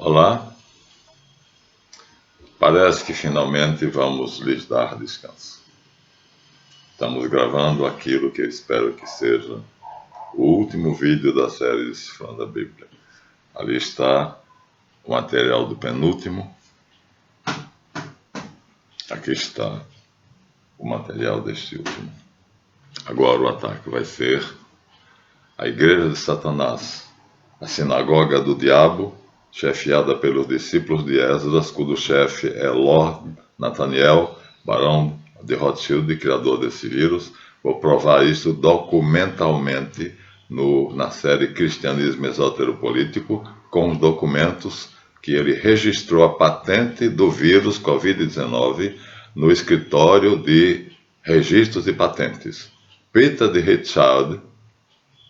Olá, parece que finalmente vamos lhes dar descanso. Estamos gravando aquilo que eu espero que seja o último vídeo da série Decifrando a Bíblia. Ali está o material do penúltimo. Aqui está o material deste último. Agora o ataque vai ser a Igreja de Satanás, a sinagoga do diabo, chefiada pelos discípulos de Esdras, cujo chefe é Lord Nathaniel, barão de Rothschild, criador desse vírus. Vou provar isso documentalmente na série Cristianismo Exoteropolítico, com os documentos que ele registrou a patente do vírus Covid-19 no escritório de registros de patentes. Peter de Richard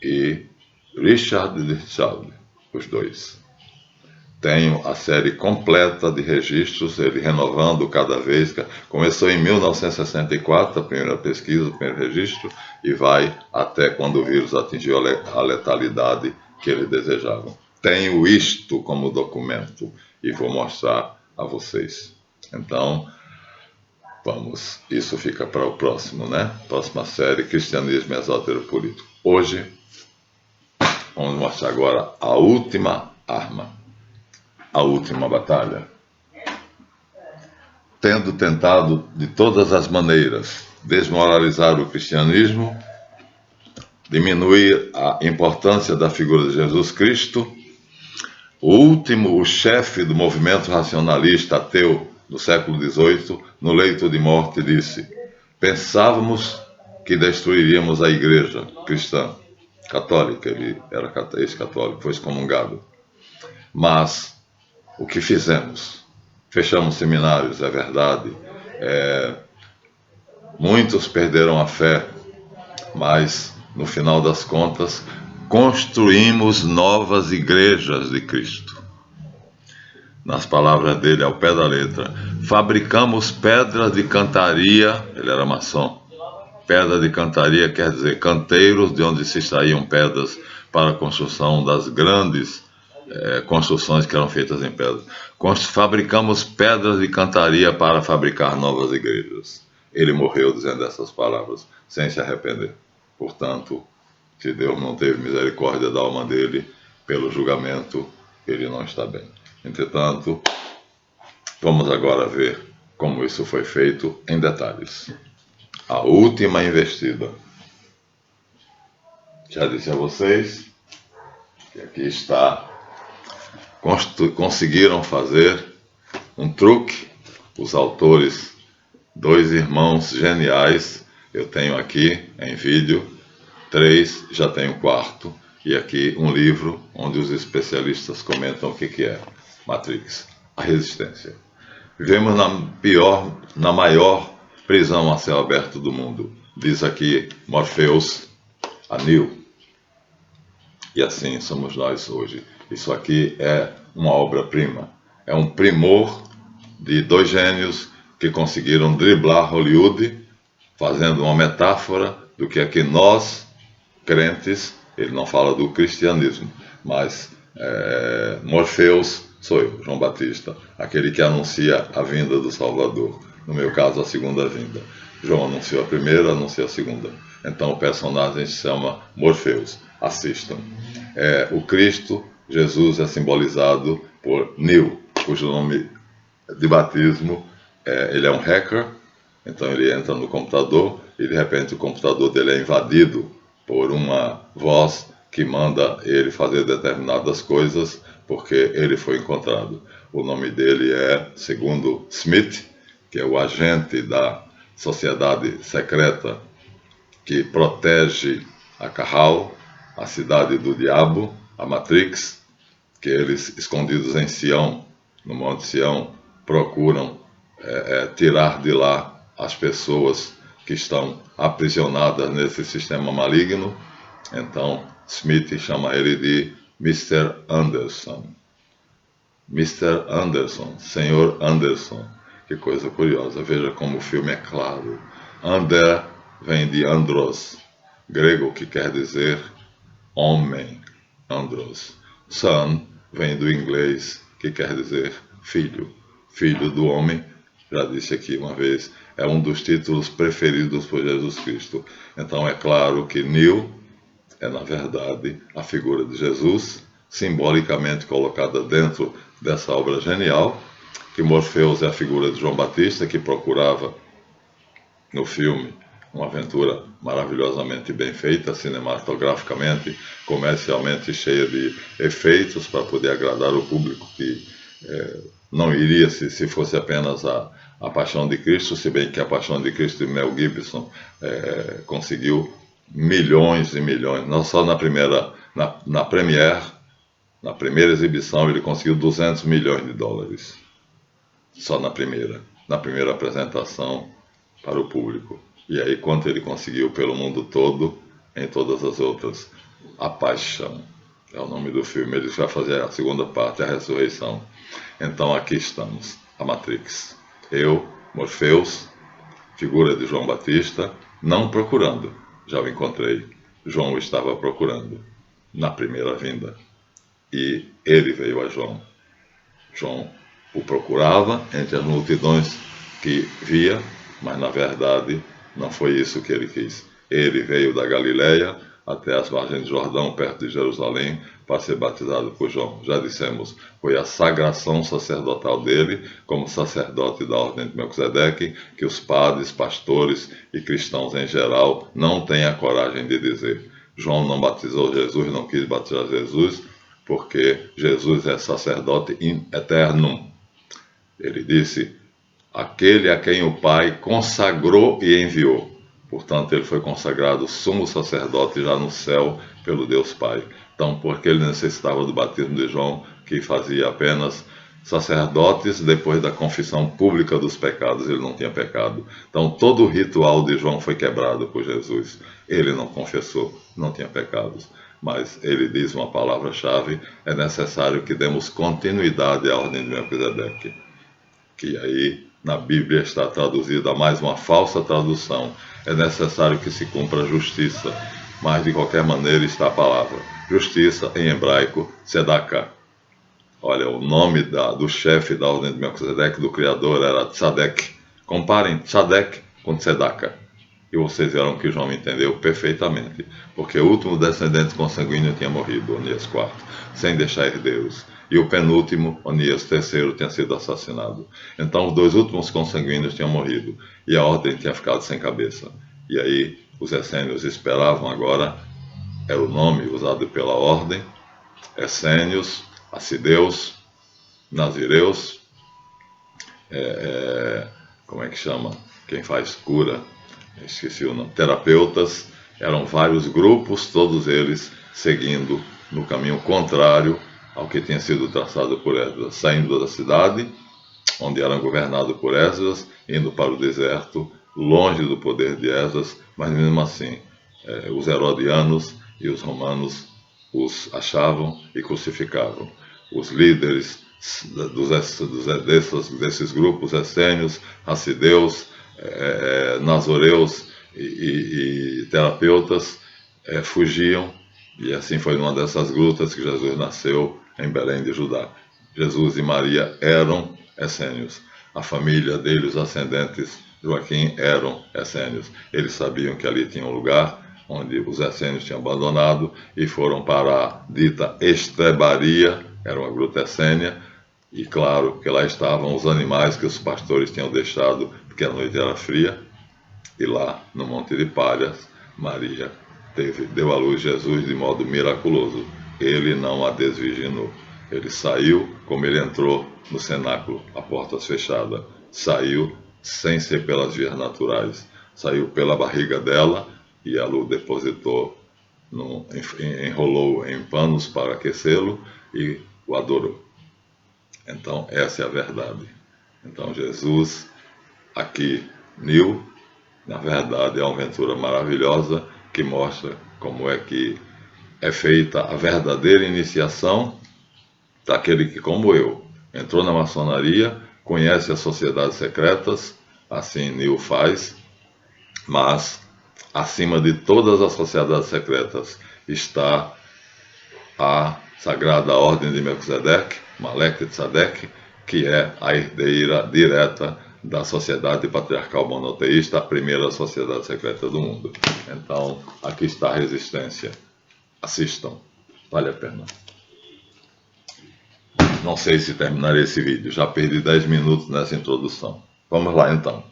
e Richard de Richard, os dois. Tenho a série completa de registros, ele renovando cada vez. Começou em 1964, a primeira pesquisa, o primeiro registro, e vai até quando o vírus atingiu a letalidade que ele desejava. Tenho isto como documento e vou mostrar a vocês. Então, vamos, isso fica para o próximo, né? Próxima série, Cristianismo Exoteropolítico. Hoje, vamos mostrar agora a última arma, a última batalha. Tendo tentado de todas as maneiras desmoralizar o cristianismo, diminuir a importância da figura de Jesus Cristo, o chefe do movimento racionalista ateu do século XVIII, no leito de morte, disse: pensávamos que destruiríamos a igreja cristã, católica, ele era ex-católico, foi excomungado. Mas o que fizemos? Fechamos seminários, é verdade. Muitos perderam a fé, mas no final das contas construímos novas igrejas de Cristo. Nas palavras dele, ao pé da letra, fabricamos pedras de cantaria, ele era maçom. Pedra de cantaria quer dizer canteiros de onde se extraíam pedras para a construção das grandes construções que eram feitas em pedra. Fabricamos pedras de cantaria para fabricar novas igrejas. Ele morreu dizendo essas palavras, sem se arrepender. Portanto, se Deus não teve misericórdia da alma dele, pelo julgamento, ele não está bem. Entretanto, vamos agora ver como isso foi feito em detalhes. A última investida. Já disse a vocês que aqui está. Conseguiram fazer um truque, os autores, dois irmãos geniais. Eu tenho aqui em vídeo 3, já tenho 4, e aqui um livro onde os especialistas comentam o que é Matrix, a resistência. Vivemos na maior prisão a céu aberto do mundo, diz aqui Morpheus a Neo. E assim somos nós hoje. Isso aqui é uma obra-prima, é um primor de dois gênios que conseguiram driblar Hollywood, fazendo uma metáfora do que é que nós, crentes, ele não fala do cristianismo, mas Morpheus sou eu, João Batista, aquele que anuncia a vinda do Salvador, no meu caso a segunda vinda. João anunciou a primeira, anuncia a segunda. Então o personagem se chama Morpheus. Assistam. O Cristo, Jesus, é simbolizado por Neo, cujo nome de batismo ele é um hacker. Então ele entra no computador e de repente o computador dele é invadido por uma voz que manda ele fazer determinadas coisas porque ele foi encontrado. O nome dele é, segundo Smith, que é o agente da sociedade secreta que protege a Cahal, a cidade do diabo, a Matrix, que eles, escondidos em Sião, no Monte Sião, procuram tirar de lá as pessoas que estão aprisionadas nesse sistema maligno. Então, Smith chama ele de Mr. Anderson. Mr. Anderson, Senhor Anderson. Que coisa curiosa, veja como o filme é claro. Ander vem de andros, grego, que quer dizer homem, andros. Son vem do inglês, que quer dizer filho. Filho do homem, já disse aqui uma vez, é um dos títulos preferidos por Jesus Cristo. Então é claro que Nil é, na verdade, a figura de Jesus, simbolicamente colocada dentro dessa obra genial, que Morfeus é a figura de João Batista, que procurava no filme uma aventura maravilhosamente bem feita, cinematograficamente, comercialmente cheia de efeitos para poder agradar o público que não iria se fosse apenas a Paixão de Cristo, se bem que a Paixão de Cristo de Mel Gibson conseguiu milhões e milhões, não só na primeira exibição ele conseguiu 200 milhões de dólares, só na primeira apresentação para o público. E aí quanto ele conseguiu pelo mundo todo, em todas as outras? A Paixão é o nome do filme, ele vai fazer a segunda parte, a Ressurreição. Então aqui estamos, a Matrix. Eu, Morfeus, figura de João Batista, não procurando, já o encontrei. João o estava procurando na primeira vinda. E ele veio a João. João o procurava entre as multidões que via, mas na verdade não foi isso que ele quis. Ele veio da Galileia até as margens de Jordão, perto de Jerusalém, para ser batizado por João. Já dissemos, foi a sagração sacerdotal dele, como sacerdote da ordem de Melquisedeque, que os padres, pastores e cristãos em geral não têm a coragem de dizer. João não batizou Jesus, não quis batizar Jesus, porque Jesus é sacerdote in eternum. Ele disse, aquele a quem o Pai consagrou e enviou. Portanto, ele foi consagrado sumo sacerdote já no céu pelo Deus Pai. Então, porque ele necessitava do batismo de João, que fazia apenas sacerdotes depois da confissão pública dos pecados, ele não tinha pecado. Então, todo o ritual de João foi quebrado por Jesus. Ele não confessou, não tinha pecados. Mas ele diz uma palavra-chave, é necessário que demos continuidade à ordem de Melquisedeque. Que aí na Bíblia está traduzida mais uma falsa tradução. É necessário que se cumpra a justiça, mas de qualquer maneira está a palavra. Justiça em hebraico, Tzedakah. Olha, o nome do chefe da ordem de Melquisedeque, do criador, era Tzadek. Comparem Tzadek com Tzedakah. E vocês verão que João entendeu perfeitamente, porque o último descendente consanguíneo tinha morrido, Onias IV, sem deixar herdeiros. E o penúltimo, Onias III, tinha sido assassinado. Então os dois últimos consanguíneos tinham morrido, e a ordem tinha ficado sem cabeça. E aí os essênios esperavam agora, era o nome usado pela ordem, essênios, assideus, nazireus, como é que chama? Quem faz cura? Esqueci o nome, terapeutas, eram vários grupos, todos eles seguindo no caminho contrário ao que tinha sido traçado por Esdras, saindo da cidade, onde eram governados por Esdras, indo para o deserto, longe do poder de Esdras, mas mesmo assim, os herodianos e os romanos os achavam e crucificavam. Os líderes desses grupos essênios, assideus, nazoreus e terapeutas fugiam, e assim foi numa dessas grutas que Jesus nasceu em Belém de Judá. Jesus e Maria eram essênios. A família dele, os ascendentes Joaquim, eram essênios. Eles sabiam que ali tinha um lugar onde os essênios tinham abandonado e foram para a dita estrebaria, era uma gruta essênia, e claro que lá estavam os animais que os pastores tinham deixado porque a noite era fria, e lá no Monte de Palhas, Maria deu à luz Jesus de modo miraculoso. Ele não a desvirginou. Ele saiu como ele entrou no cenáculo, a portas fechadas. Saiu sem ser pelas vias naturais. Saiu pela barriga dela e ela o depositou, enrolou em panos para aquecê-lo e o adorou. Então, essa é a verdade. Então, Jesus, aqui, Nil, na verdade, é uma aventura maravilhosa que mostra como é que é feita a verdadeira iniciação daquele que, como eu, entrou na maçonaria, conhece as sociedades secretas, assim Nil faz, mas acima de todas as sociedades secretas está a Sagrada Ordem de Melquisedeque, Maleque Tzedek, que é a herdeira direta da sociedade patriarcal monoteísta, a primeira sociedade secreta do mundo. Então, aqui está a resistência. Assistam, vale a pena. Não sei se terminarei esse vídeo, já perdi 10 minutos nessa introdução. Vamos lá então.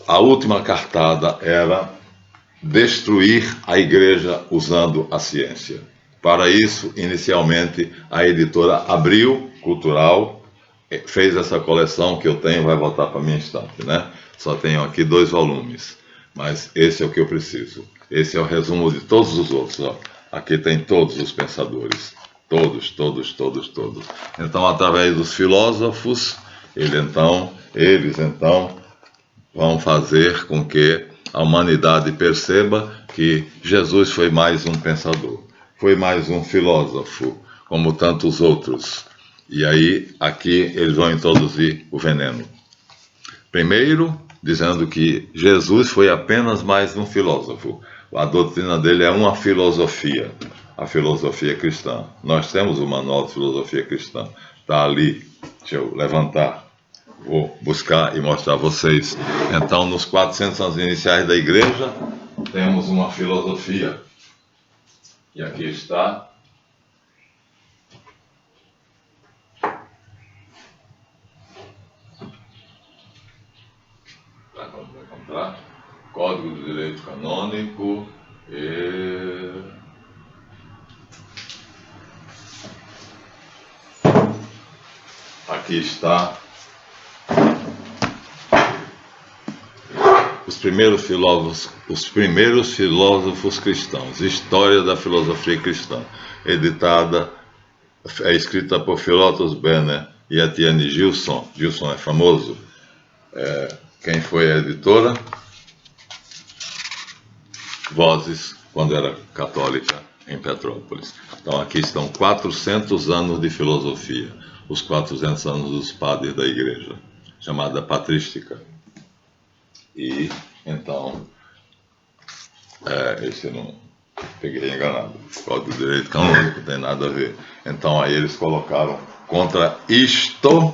A última cartada era destruir a igreja usando a ciência. Para isso, inicialmente, a editora Abril Cultural fez essa coleção que eu tenho, vai voltar para a minha estante, né? Só tenho aqui 2 volumes, mas esse é o que eu preciso. Esse é o resumo de todos os outros, ó. Aqui tem todos os pensadores, todos. Então, através dos filósofos, eles então vão fazer com que a humanidade perceba que Jesus foi mais um pensador, foi mais um filósofo, como tantos outros. E aí, aqui, eles vão introduzir o veneno. Primeiro, dizendo que Jesus foi apenas mais um filósofo. A doutrina dele é uma filosofia, a filosofia cristã. Nós temos o manual de filosofia cristã, está ali. Deixa eu levantar, vou buscar e mostrar a vocês. Então, nos 400 anos iniciais da igreja, temos uma filosofia. E aqui está. Vai encontrar. Código do Direito Canônico e... Aqui está os primeiros filósofos cristãos, História da Filosofia Cristã, escrita por Philotas Bene e Etienne Gilson. Gilson é famoso. Quem foi a editora? Vozes, quando era católica em Petrópolis. Então aqui estão 400 anos de filosofia, os 400 anos dos padres da igreja, chamada patrística. E então, esse eu não peguei enganado, Código de Direito Canônico, não tem nada a ver. Então aí eles colocaram contra isto,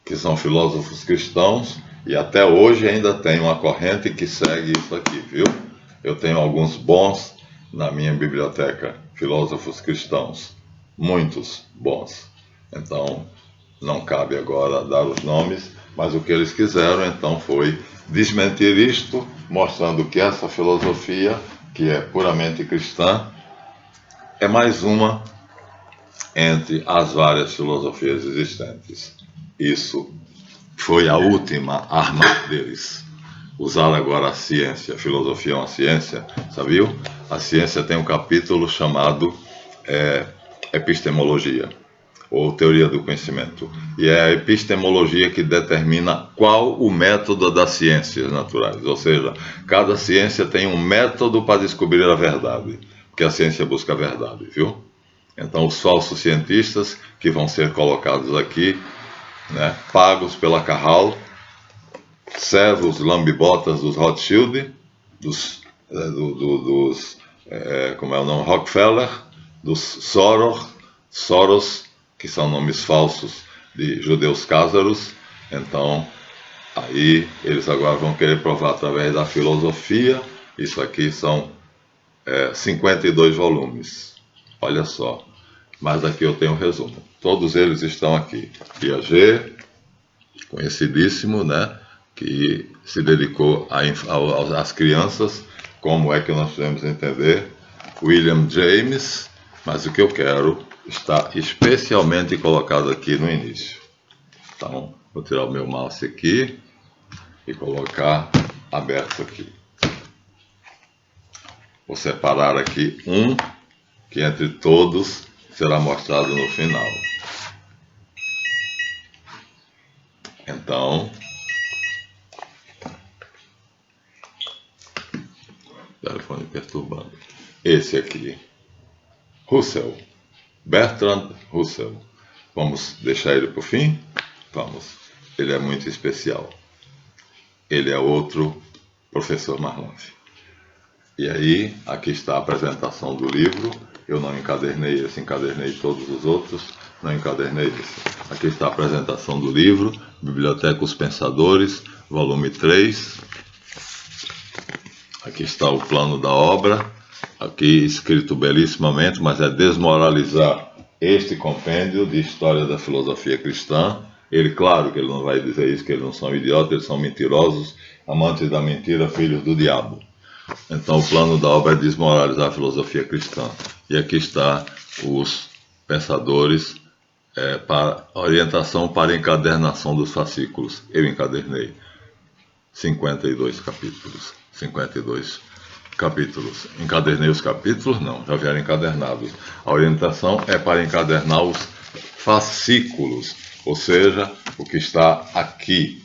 que são filósofos cristãos, e até hoje ainda tem uma corrente que segue isso aqui, viu? Eu tenho alguns bons na minha biblioteca, filósofos cristãos, muitos bons. Então, não cabe agora dar os nomes, mas o que eles quiseram então foi desmentir isto, mostrando que essa filosofia, que é puramente cristã, é mais uma entre as várias filosofias existentes. Isso foi a última arma deles. Usar agora a ciência. A filosofia é uma ciência, sabiam? A ciência tem um capítulo chamado epistemologia, ou teoria do conhecimento. E é a epistemologia que determina qual o método das ciências naturais. Ou seja, cada ciência tem um método para descobrir a verdade, porque a ciência busca a verdade, viu? Então, os falsos cientistas que vão ser colocados aqui, né, pagos pela Carral, servos lambibotas dos Rothschild, como é o nome, Rockefeller, dos Soros, que são nomes falsos de judeus cázaros. Então, aí eles agora vão querer provar através da filosofia. Isso aqui são 52 volumes, olha só. Mas aqui eu tenho um resumo. Todos eles estão aqui. Piaget, conhecidíssimo, né? Que se dedicou às crianças, como é que nós podemos entender. William James, mas o que eu quero está especialmente colocado aqui no início. Então, vou tirar o meu mouse aqui e colocar aberto aqui. Vou separar aqui um, que entre todos será mostrado no final. Então, telefone perturbando. Esse aqui, Russell, Bertrand Russell. Vamos deixar ele para o fim? Vamos. Ele é muito especial. Ele é outro professor Marlov. E aí, aqui está a apresentação do livro. Eu não encadernei esse, encadernei todos os outros, não encadernei esse. Aqui está a apresentação do livro, Biblioteca Os Pensadores, volume 3. Aqui está o plano da obra, aqui escrito belíssimamente, mas é desmoralizar este compêndio de história da filosofia cristã. Ele, claro que ele não vai dizer isso, que eles não são idiotas, eles são mentirosos, amantes da mentira, filhos do diabo. Então o plano da obra é desmoralizar a filosofia cristã. E aqui está os pensadores, para orientação para encadernação dos fascículos. Eu encadernei 52 capítulos. 52 capítulos. Encadernei os capítulos? Não, já vieram encadernados. A orientação é para encadernar os fascículos, ou seja, o que está aqui.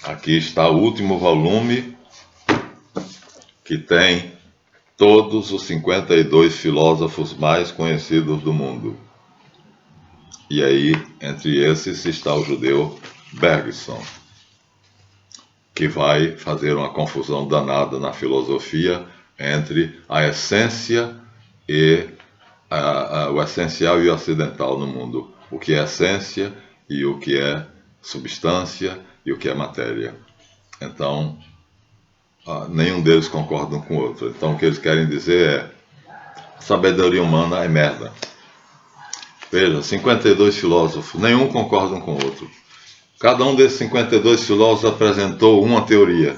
Aqui está o último volume, que tem todos os 52 filósofos mais conhecidos do mundo. E aí, entre esses, está o judeu Bergson, que vai fazer uma confusão danada na filosofia entre a essência e o essencial e o acidental no mundo. O que é essência e o que é substância e o que é matéria. Então, nenhum deles concorda com o outro. Então, o que eles querem dizer é: sabedoria humana é merda. Veja, 52 filósofos, nenhum concorda com o outro. Cada um desses 52 filósofos apresentou uma teoria,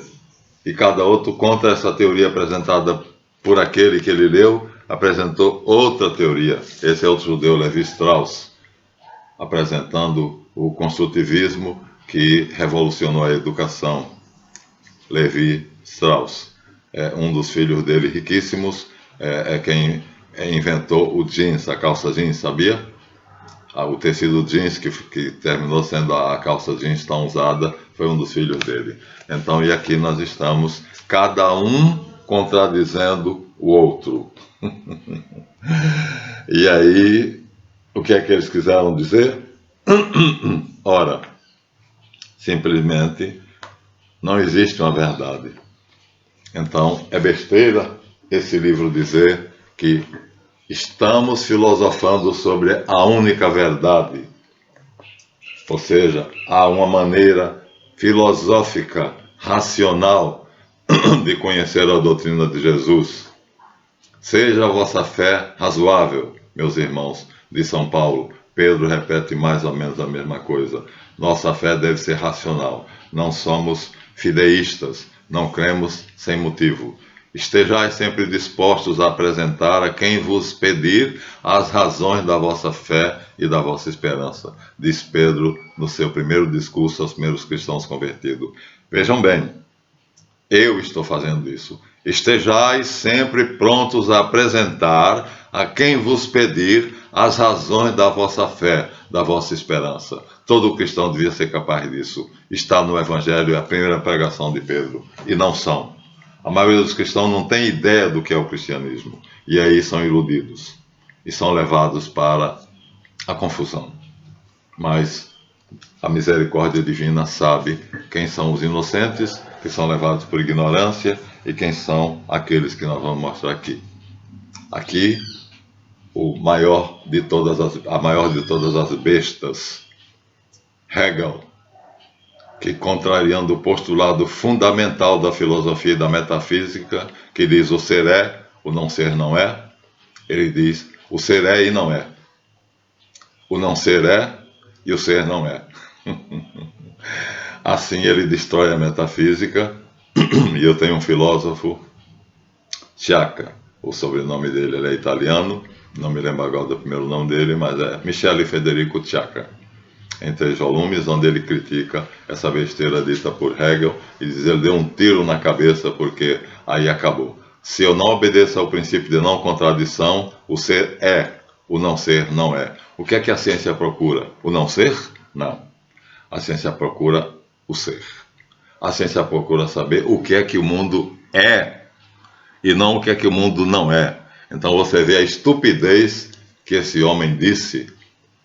e cada outro, contra essa teoria apresentada por aquele que ele leu, apresentou outra teoria. Esse é outro judeu, Levi Strauss, apresentando o construtivismo que revolucionou a educação. Levi Strauss, um dos filhos dele riquíssimos, quem inventou o jeans, a calça jeans, sabia? O tecido jeans que terminou sendo a calça jeans tão usada foi um dos filhos dele. Então, e aqui nós estamos, cada um contradizendo o outro. E aí, o que é que eles quiseram dizer? Ora, simplesmente não existe uma verdade. Então, é besteira esse livro dizer que estamos filosofando sobre a única verdade. Ou seja, há uma maneira filosófica, racional, de conhecer a doutrina de Jesus. Seja a vossa fé razoável, meus irmãos, de São Paulo. Pedro repete mais ou menos a mesma coisa. Nossa fé deve ser racional. Não somos fideístas, não cremos sem motivo. Estejais sempre dispostos a apresentar a quem vos pedir as razões da vossa fé e da vossa esperança, diz Pedro no seu primeiro discurso aos primeiros cristãos convertidos. Vejam bem, eu estou fazendo isso. Estejais sempre prontos a apresentar a quem vos pedir as razões da vossa fé, da vossa esperança. Todo cristão devia ser capaz disso. Está no Evangelho, é a primeira pregação de Pedro, e não são. A maioria dos cristãos não tem ideia do que é o cristianismo. E aí são iludidos. E são levados para a confusão. Mas a misericórdia divina sabe quem são os inocentes, que são levados por ignorância, e quem são aqueles que nós vamos mostrar aqui. Aqui, a maior de todas as bestas, Hegel, que, contrariando o postulado fundamental da filosofia e da metafísica, que diz o ser é, o não ser não é, ele diz o ser é e não é. O não ser é e o ser não é. Assim ele destrói a metafísica. E eu tenho um filósofo, Sciacca, o sobrenome dele ele é italiano, não me lembro agora do primeiro nome dele, mas é Michele Federico Sciacca, em 3 volumes, onde ele critica essa besteira dita por Hegel e diz que ele deu um tiro na cabeça porque aí acabou. Se eu não obedeço ao princípio de não contradição, o ser é, o não ser não é. O que é que a ciência procura? O não ser? Não. A ciência procura o ser. A ciência procura saber o que é que o mundo é e não o que é que o mundo não é. Então você vê a estupidez que esse homem disse,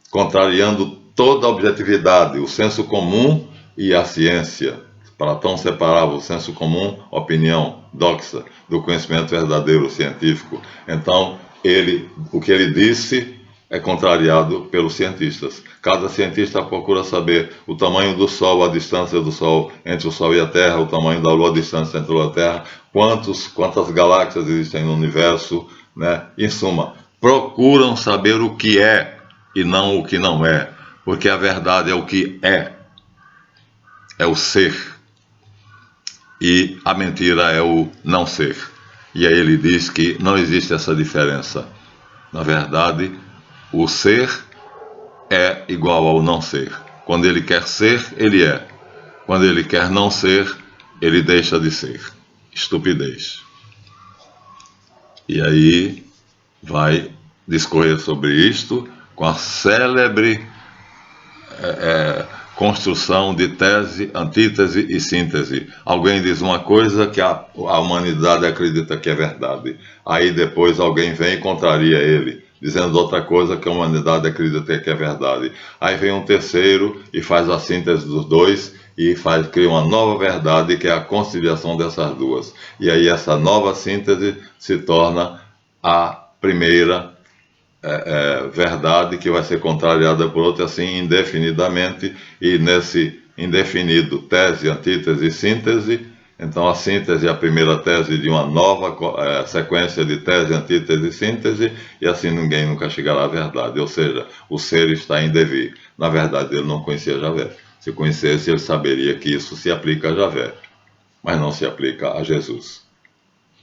contrariando toda a objetividade, o senso comum e a ciência. Platão separava o senso comum, opinião, doxa, do conhecimento verdadeiro, científico. Então, o que ele disse é contrariado pelos cientistas. Cada cientista procura saber o tamanho do Sol, a distância do Sol entre o Sol e a Terra, o tamanho da Lua, a distância entre a Lua e a Terra, quantas galáxias existem no universo, né? Em suma, procuram saber o que é e não o que não é, porque a verdade é o que é o ser, e a mentira é o não ser. E aí ele diz que não existe essa diferença. Na verdade, o ser é igual ao não ser. Quando ele quer ser, ele é. Quando ele quer não ser, ele deixa de ser. Estupidez. E aí vai discorrer sobre isto com a célebre construção de tese, antítese e síntese. Alguém diz uma coisa que a humanidade acredita que é verdade. Aí depois alguém vem e contraria ele, dizendo outra coisa que a humanidade acredita que é verdade. Aí vem um terceiro e faz a síntese dos dois e cria uma nova verdade, que é a conciliação dessas duas. E aí essa nova síntese se torna a primeira verdade, que vai ser contrariada por outra, assim indefinidamente, e nesse indefinido, tese, antítese e síntese. Então a síntese é a primeira tese de uma nova sequência de tese, antítese e síntese, e assim ninguém nunca chegará à verdade. Ou seja, o ser está em devir. Na verdade, ele não conhecia Javé. Se conhecesse, ele saberia que isso se aplica a Javé, mas não se aplica a Jesus,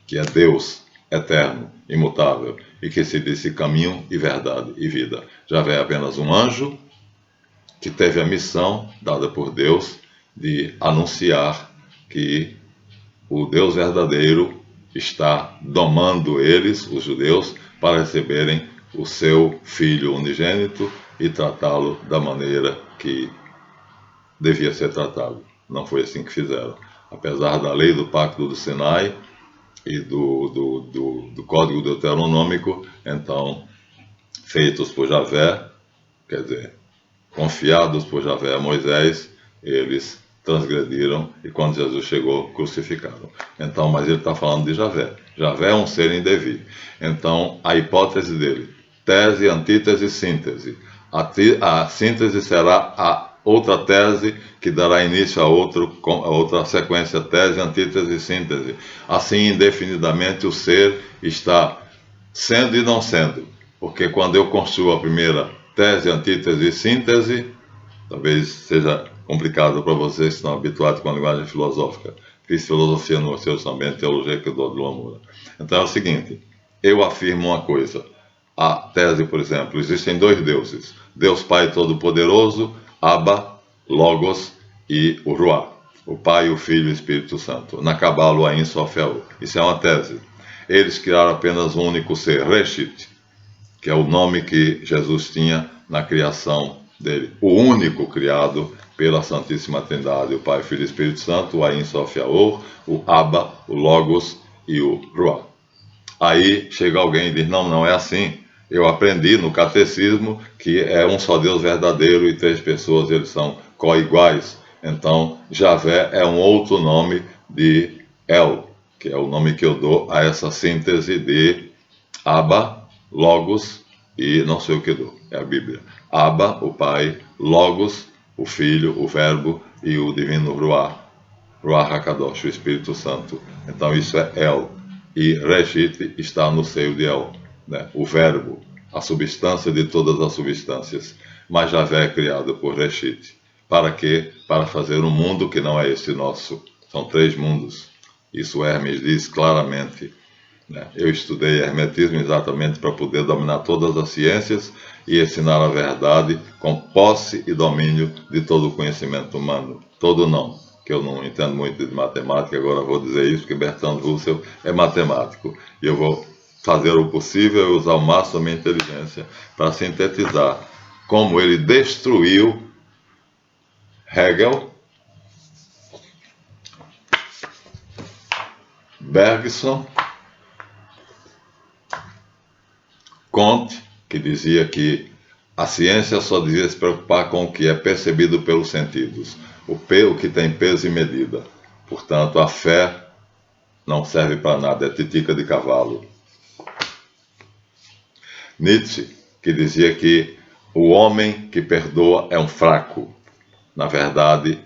que é Deus eterno, imutável, e que se disse caminho e verdade e vida. Javé é apenas um anjo que teve a missão dada por Deus de anunciar que o Deus verdadeiro está domando eles, os judeus, para receberem o seu Filho unigênito e tratá-lo da maneira que devia ser tratado. Não foi assim que fizeram. Apesar da lei do Pacto do Sinai e do Código Deuteronômico, então, feitos por Javé, quer dizer, confiados por Javé a Moisés, eles transgrediram e quando Jesus chegou, crucificaram. Então, mas ele está falando de Javé. Javé é um ser em devir. Então, a hipótese dele, tese, antítese, síntese. A síntese será a outra tese que dará início a outra sequência, tese, antítese e síntese. Assim, indefinidamente, o ser está sendo e não sendo. Porque quando eu construo a primeira tese, antítese e síntese, talvez seja complicado para vocês que estão habituados com a linguagem filosófica. Fiz filosofia no Museu também, teologia que eu dou de Lomura. Então é o seguinte, eu afirmo uma coisa. A tese, por exemplo, existem dois deuses. Deus Pai Todo-Poderoso, Abba, Logos e o Ruá. O Pai, o Filho e o Espírito Santo. Na Cabala, o Ain Sof Yahu. Isso é uma tese. Eles criaram apenas um único ser, Reshit, que é o nome que Jesus tinha na criação dele. O único criado pela Santíssima Trindade, o Pai, o Filho e o Espírito Santo, o Ain Sof Yahu, o Abba, o Logos e o Ruá. Aí chega alguém e diz, não é assim. Eu aprendi no catecismo que é um só Deus verdadeiro e três pessoas, eles são co-iguais. Então, Javé é um outro nome de El, que é o nome que eu dou a essa síntese de Abba, Logos e não sei o que dou, é a Bíblia. Abba, o Pai, Logos, o Filho, o Verbo e o Divino Ruach HaKadosh, o Espírito Santo. Então isso é El. E Reshit está no seio de El, né? O Verbo, a substância de todas as substâncias. Mas Javé é criado por Reshit. Para quê? Para fazer um mundo que não é esse nosso. São três mundos. Isso Hermes diz claramente. Eu estudei hermetismo exatamente para poder dominar todas as ciências e ensinar a verdade com posse e domínio de todo o conhecimento humano. Todo não, que eu não entendo muito de matemática, agora vou dizer isso, porque Bertrand Russell é matemático. E eu vou fazer o possível e usar o máximo da minha inteligência para sintetizar como ele destruiu Hegel, Bergson, Comte, que dizia que A ciência só devia se preocupar com o que é percebido pelos sentidos, o que tem peso e medida. Portanto, a fé não serve para nada, é titica de cavalo. Nietzsche, que dizia que o homem que perdoa é um fraco. Na verdade,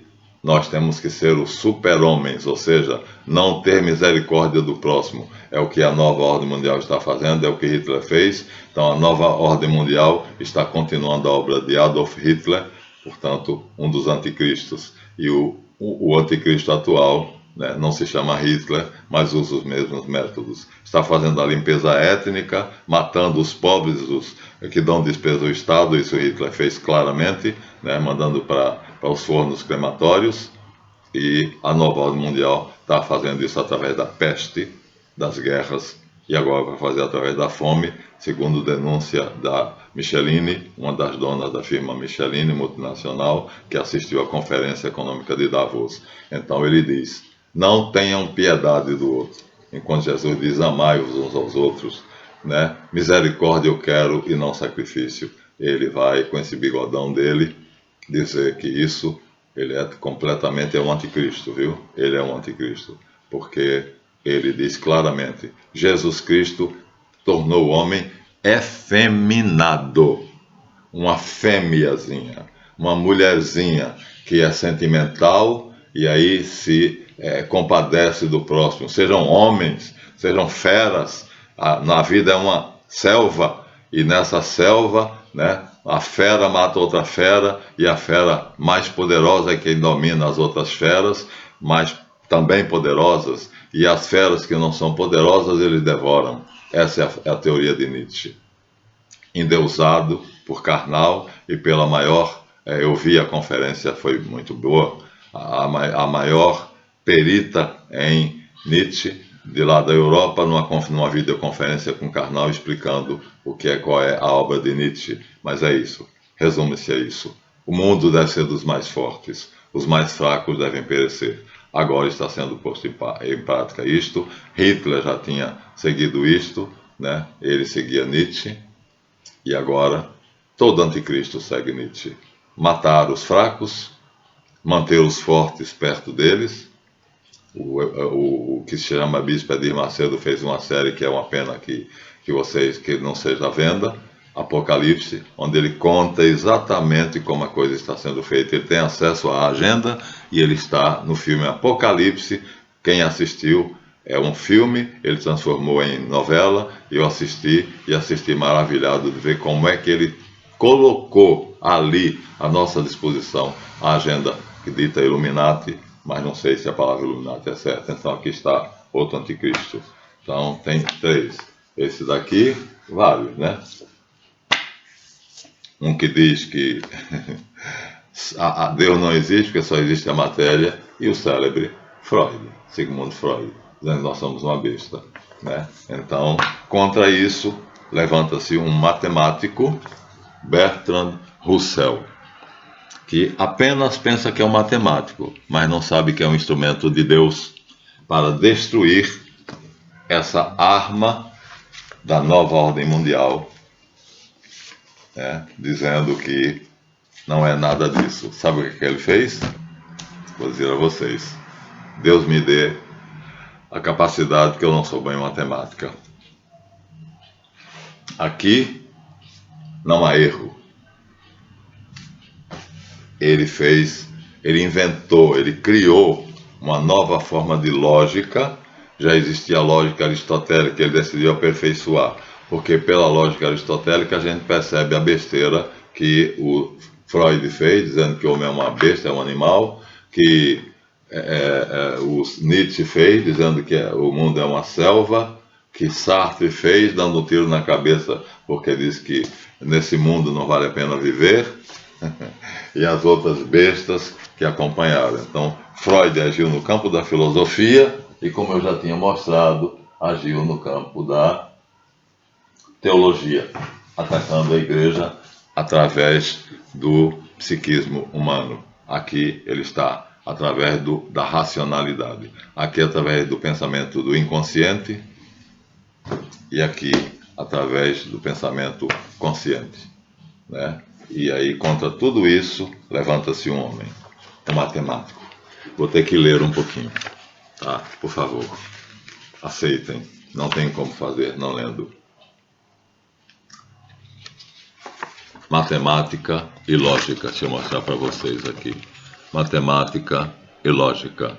nós temos que ser os super-homens, ou seja, não ter misericórdia do próximo. É o que a nova ordem mundial está fazendo, é o que Hitler fez. Então, a nova ordem mundial está continuando a obra de Adolf Hitler, portanto, um dos anticristos. E o anticristo atual, né, não se chama Hitler, mas usa os mesmos métodos. Está fazendo a limpeza étnica, matando os pobres, os que dão despesa ao Estado, isso Hitler fez claramente, né, mandando para os fornos crematórios, e a nova ordem mundial está fazendo isso através da peste, das guerras, e agora vai fazer através da fome, segundo denúncia da Micheline, uma das donas da firma Micheline, multinacional, que assistiu à Conferência Econômica de Davos. Então ele diz: não tenham piedade do outro. Enquanto Jesus diz: amai-vos uns aos outros, né? Misericórdia eu quero e não sacrifício. Ele vai, com esse bigodão dele, dizer que isso, ele é completamente um anticristo, viu? Ele é um anticristo, porque ele diz claramente: Jesus Cristo tornou o homem efeminado, uma fêmeazinha, uma mulherzinha que é sentimental e aí se compadece do próximo. Sejam homens, sejam feras, na vida é uma selva, e nessa selva, né, a fera mata outra fera, e a fera mais poderosa é quem domina as outras feras, mas também poderosas, e as feras que não são poderosas eles devoram. Essa é a teoria de Nietzsche. Endeusado por Karnal e pela maior, eu vi a conferência, foi muito boa, a maior perita em Nietzsche, de lá da Europa, numa videoconferência com Karnal, explicando qual é a obra de Nietzsche. Mas é isso, resume-se a isso. O mundo deve ser dos mais fortes, os mais fracos devem perecer. Agora está sendo posto em prática isto. Hitler já tinha seguido isto, né? Ele seguia Nietzsche, e agora todo anticristo segue Nietzsche. Matar os fracos, manter os fortes perto deles. O que se chama Bispo Edir Macedo fez uma série que é uma pena que não seja à venda, Apocalipse, onde ele conta exatamente como a coisa está sendo feita. Ele tem acesso à agenda e ele está no filme Apocalipse. Quem assistiu, é um filme, ele transformou em novela, eu assisti e assisti maravilhado de ver como é que ele colocou ali à nossa disposição a agenda que dita Illuminati, mas não sei se a palavra Illuminati é certa. Então aqui está outro anticristo. Então tem 3. Esse daqui, vários, né? Um que diz que Deus não existe, porque só existe a matéria, e o célebre Freud, Sigmund Freud, dizendo que nós somos uma besta, né? Então, contra isso, levanta-se um matemático, Bertrand Russell, que apenas pensa que é um matemático, mas não sabe que é um instrumento de Deus para destruir essa arma da nova ordem mundial, né, dizendo que não é nada disso. Sabe o que ele fez? Vou dizer a vocês. Deus me dê a capacidade, que eu não sou bom em matemática. Aqui não há erro. Ele inventou, ele criou uma nova forma de lógica. Já existia a lógica aristotélica, ele decidiu aperfeiçoar, porque pela lógica aristotélica a gente percebe a besteira que o Freud fez, dizendo que o homem é uma besta, é um animal, que o Nietzsche fez, dizendo que o mundo é uma selva, que Sartre fez, dando um tiro na cabeça, porque diz que nesse mundo não vale a pena viver, e as outras bestas que acompanharam. Então, Freud agiu no campo da filosofia e, como eu já tinha mostrado, agiu no campo da teologia, atacando a igreja através do psiquismo humano. Aqui ele está através da racionalidade. Aqui através do pensamento do inconsciente e aqui através do pensamento consciente, né? E aí, contra tudo isso, levanta-se um homem, um matemático. Vou ter que ler um pouquinho, tá? Por favor, aceitem. Não tem como fazer não lendo. Matemática e lógica. Deixa eu mostrar para vocês aqui. Matemática e lógica.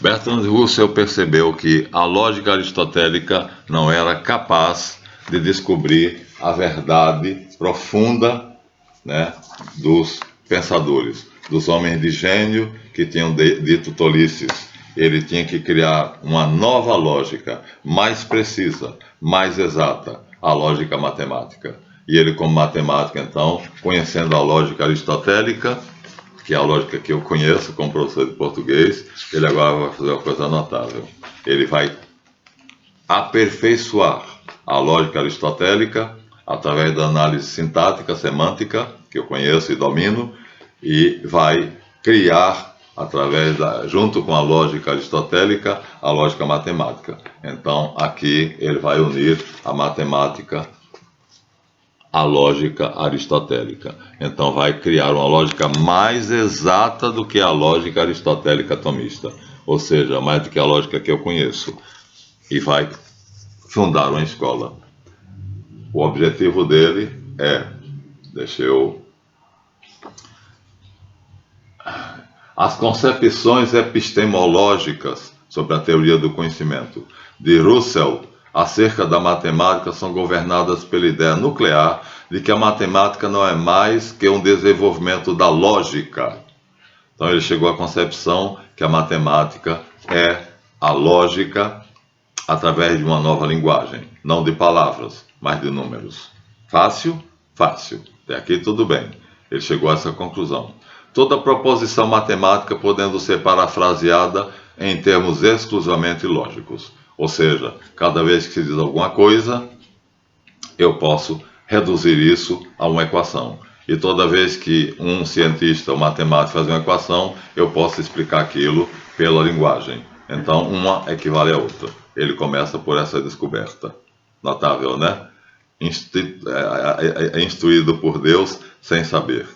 Bertrand Russell percebeu que a lógica aristotélica não era capaz de descobrir a verdade profunda, né, dos pensadores, dos homens de gênio que tinham dito tolices. Ele tinha que criar uma nova lógica, mais precisa, mais exata, a lógica matemática. E ele, como matemático, então, conhecendo a lógica aristotélica, que é a lógica que eu conheço como professor de português, ele agora vai fazer uma coisa notável. Ele vai aperfeiçoar a lógica aristotélica através da análise sintática, semântica, que eu conheço e domino, e vai criar, junto com a lógica aristotélica, a lógica matemática. Então, aqui ele vai unir a matemática à lógica aristotélica. Então vai criar uma lógica mais exata do que a lógica aristotélica tomista, ou seja, mais do que a lógica que eu conheço, e vai fundar uma escola. O objetivo dele é, as concepções epistemológicas sobre a teoria do conhecimento de Russell acerca da matemática são governadas pela ideia nuclear de que a matemática não é mais que um desenvolvimento da lógica. Então ele chegou à concepção que a matemática é a lógica através de uma nova linguagem, não de palavras, mas de números. Fácil? Fácil. Até aqui tudo bem. Ele chegou a essa conclusão. Toda proposição matemática podendo ser parafraseada em termos exclusivamente lógicos. Ou seja, cada vez que se diz alguma coisa, eu posso reduzir isso a uma equação. E toda vez que um cientista ou matemático faz uma equação, eu posso explicar aquilo pela linguagem. Então, uma equivale à outra. Ele começa por essa descoberta. Notável, né? Instruído por Deus sem saber.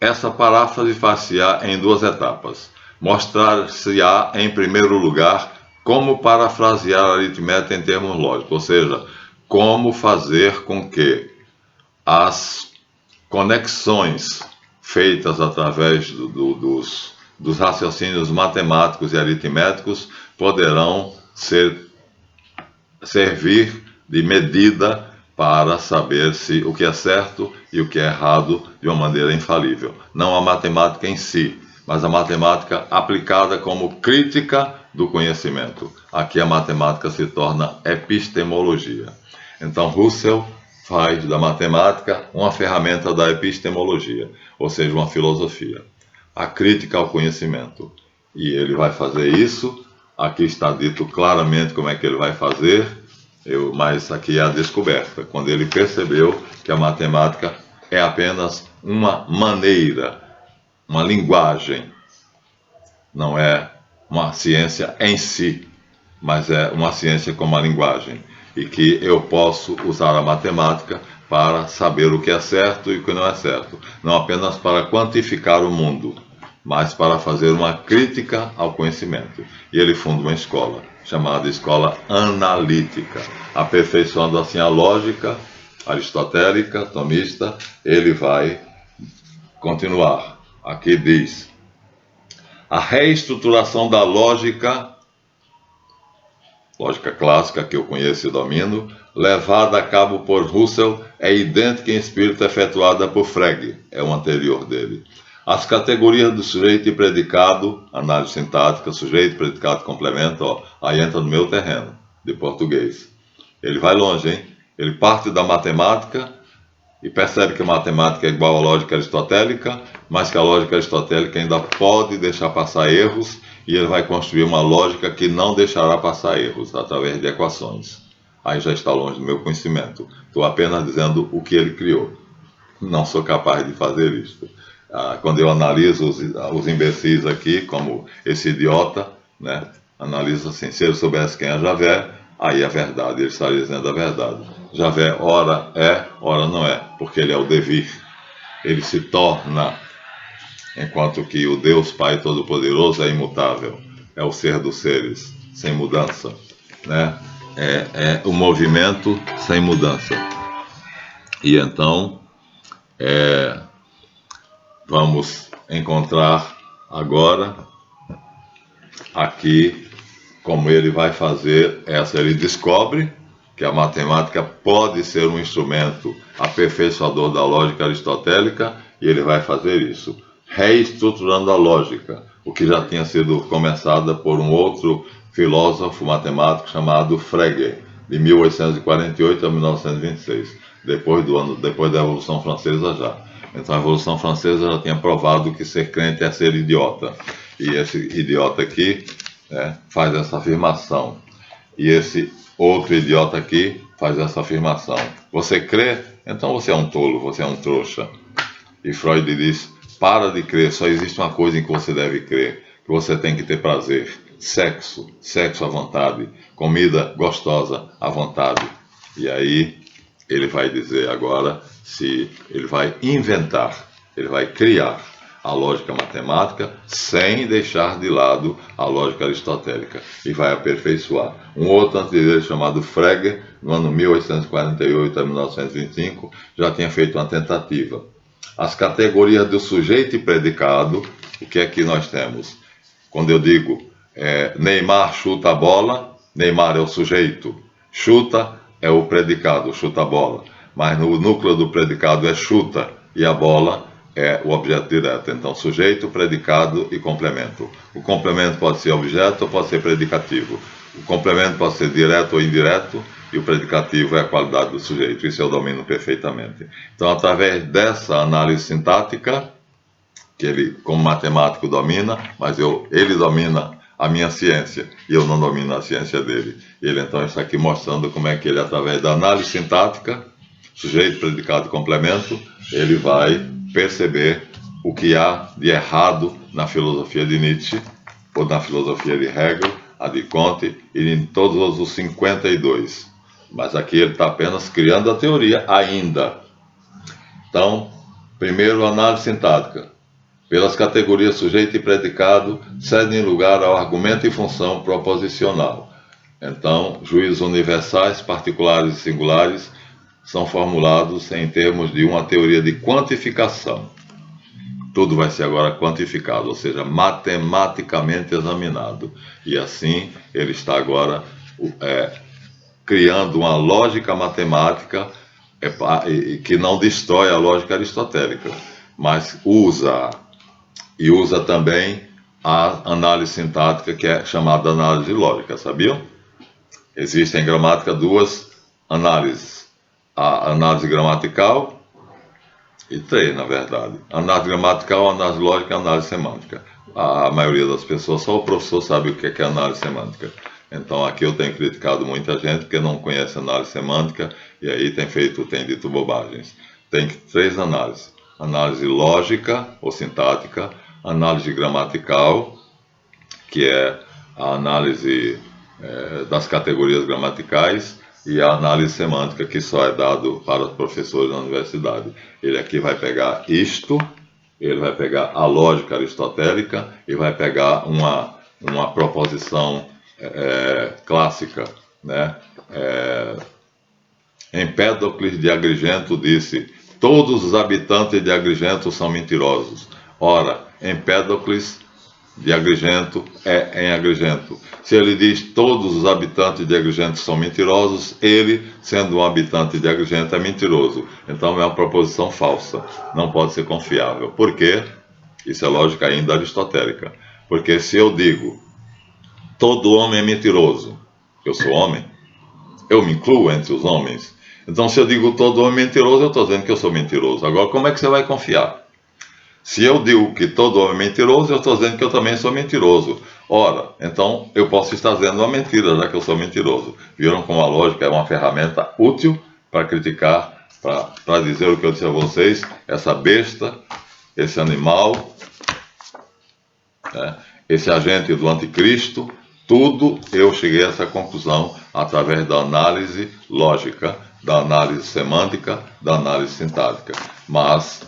Essa paráfrase far-se-á em duas etapas. Mostrar-se-á, em primeiro lugar, como parafrasear a aritmética em termos lógicos, ou seja, como fazer com que as conexões feitas através dos raciocínios matemáticos e aritméticos poderão servir de medida para saber se o que é certo e o que é errado de uma maneira infalível. Não a matemática em si, mas a matemática aplicada como crítica do conhecimento. Aqui a matemática se torna epistemologia. Então Russell faz da matemática uma ferramenta da epistemologia, ou seja, uma filosofia, a crítica ao conhecimento. E ele vai fazer isso, aqui está dito claramente como é que ele vai fazer, mas aqui é a descoberta, quando ele percebeu que a matemática é apenas uma maneira, uma linguagem, não é uma ciência em si, mas é uma ciência como uma linguagem, e que eu posso usar a matemática para saber o que é certo e o que não é certo, não apenas para quantificar o mundo, mas para fazer uma crítica ao conhecimento. E ele funda uma escola, chamada Escola Analítica, aperfeiçoando assim a lógica aristotélica, tomista. Ele vai continuar. Aqui diz: a reestruturação da lógica clássica que eu conheço e domino, levada a cabo por Russell, é idêntica em espírito efetuada por Frege, é o anterior dele. As categorias do sujeito e predicado, análise sintática, sujeito, predicado, complemento, aí entra no meu terreno, de português. Ele vai longe, hein? Ele parte da matemática e percebe que a matemática é igual à lógica aristotélica, mas que a lógica aristotélica ainda pode deixar passar erros, e ele vai construir uma lógica que não deixará passar erros, através de equações. Aí já está longe do meu conhecimento. Estou apenas dizendo o que ele criou. Não sou capaz de fazer isso. Quando eu analiso os imbecis aqui, como esse idiota, né, analiso assim: se ele soubesse quem é Javé, aí é verdade, ele estaria dizendo a verdade. Javé ora é, ora não é, porque ele é o devir. Ele se torna, enquanto que o Deus Pai Todo-Poderoso é imutável, é o ser dos seres, sem mudança, né? É o movimento sem mudança. E então, vamos encontrar agora aqui como ele vai fazer essa. Ele descobre que a matemática pode ser um instrumento aperfeiçoador da lógica aristotélica, e ele vai fazer isso, reestruturando a lógica, o que já tinha sido começada por um outro filósofo matemático chamado Frege, de 1848 a 1926, depois da Revolução Francesa já. Então a Revolução Francesa já tinha provado que ser crente é ser idiota, e esse idiota aqui faz essa afirmação, e esse outro idiota aqui faz essa afirmação. Você crê? Então você é um tolo, você é um trouxa. E Freud diz, para de crer, só existe uma coisa em que você deve crer, que você tem que ter prazer, sexo à vontade, comida gostosa à vontade. E aí ele vai dizer agora se ele vai inventar, ele vai criar a lógica matemática sem deixar de lado a lógica aristotélica, e vai aperfeiçoar. Um outro antes dele, chamado Frege, no ano 1848 a 1925, já tinha feito uma tentativa. As categorias do sujeito e predicado, o que é que nós temos? Quando eu digo Neymar chuta a bola, Neymar é o sujeito, chuta é o predicado, chuta a bola, mas no núcleo do predicado é chuta, e a bola é o objeto direto. Então, sujeito, predicado e complemento. O complemento pode ser objeto ou pode ser predicativo. O complemento pode ser direto ou indireto, e o predicativo é a qualidade do sujeito. Isso eu domino perfeitamente. Então, através dessa análise sintática, que ele, como matemático, domina, mas ele domina a minha ciência, e eu não domino a ciência dele. Ele, então, está aqui mostrando como é que ele, através da análise sintática, sujeito, predicado e complemento, ele vai perceber o que há de errado na filosofia de Nietzsche, ou na filosofia de Hegel, a de Comte, e em todos os 52. Mas aqui ele está apenas criando a teoria ainda. Então, primeiro, análise sintática. Pelas categorias sujeito e predicado, cedem lugar ao argumento e função proposicional. Então, juízos universais, particulares e singulares são formulados em termos de uma teoria de quantificação. Tudo vai ser agora quantificado, ou seja, matematicamente examinado. E assim ele está agora criando uma lógica matemática que não destrói a lógica aristotélica, mas usa também a análise sintática, que é chamada análise lógica, sabiam? Existem em gramática duas análises, a análise gramatical e três, na verdade. Análise gramatical, análise lógica e análise semântica. A maioria das pessoas, só o professor sabe o que é análise semântica. Então aqui eu tenho criticado muita gente que não conhece análise semântica, e aí tem dito bobagens. Tem três análises: análise lógica ou sintática, análise gramatical, que é a análise das categorias gramaticais, e a análise semântica, que só é dado para os professores da universidade. Ele aqui vai pegar isto, ele vai pegar a lógica aristotélica e vai pegar uma proposição clássica, né? Empédocles de Agrigento disse: todos os habitantes de Agrigento são mentirosos. Ora, Empédocles de Agrigento é em Agrigento. Se ele diz todos os habitantes de Agrigento são mentirosos, ele, sendo um habitante de Agrigento, é mentiroso. Então é uma proposição falsa, não pode ser confiável. Por quê? Isso é lógica ainda aristotélica. Porque se eu digo todo homem é mentiroso, eu sou homem, eu me incluo entre os homens. Então, se eu digo todo homem é mentiroso, eu estou dizendo que eu sou mentiroso. Agora, como é que você vai confiar? Se eu digo que todo homem é mentiroso, eu estou dizendo que eu também sou mentiroso. Ora, então eu posso estar dizendo uma mentira, já que eu sou mentiroso. Viram como a lógica é uma ferramenta útil para criticar, para dizer o que eu disse a vocês, essa besta, esse animal, esse agente do anticristo, tudo eu cheguei a essa conclusão através da análise lógica, da análise semântica, da análise sintática. Mas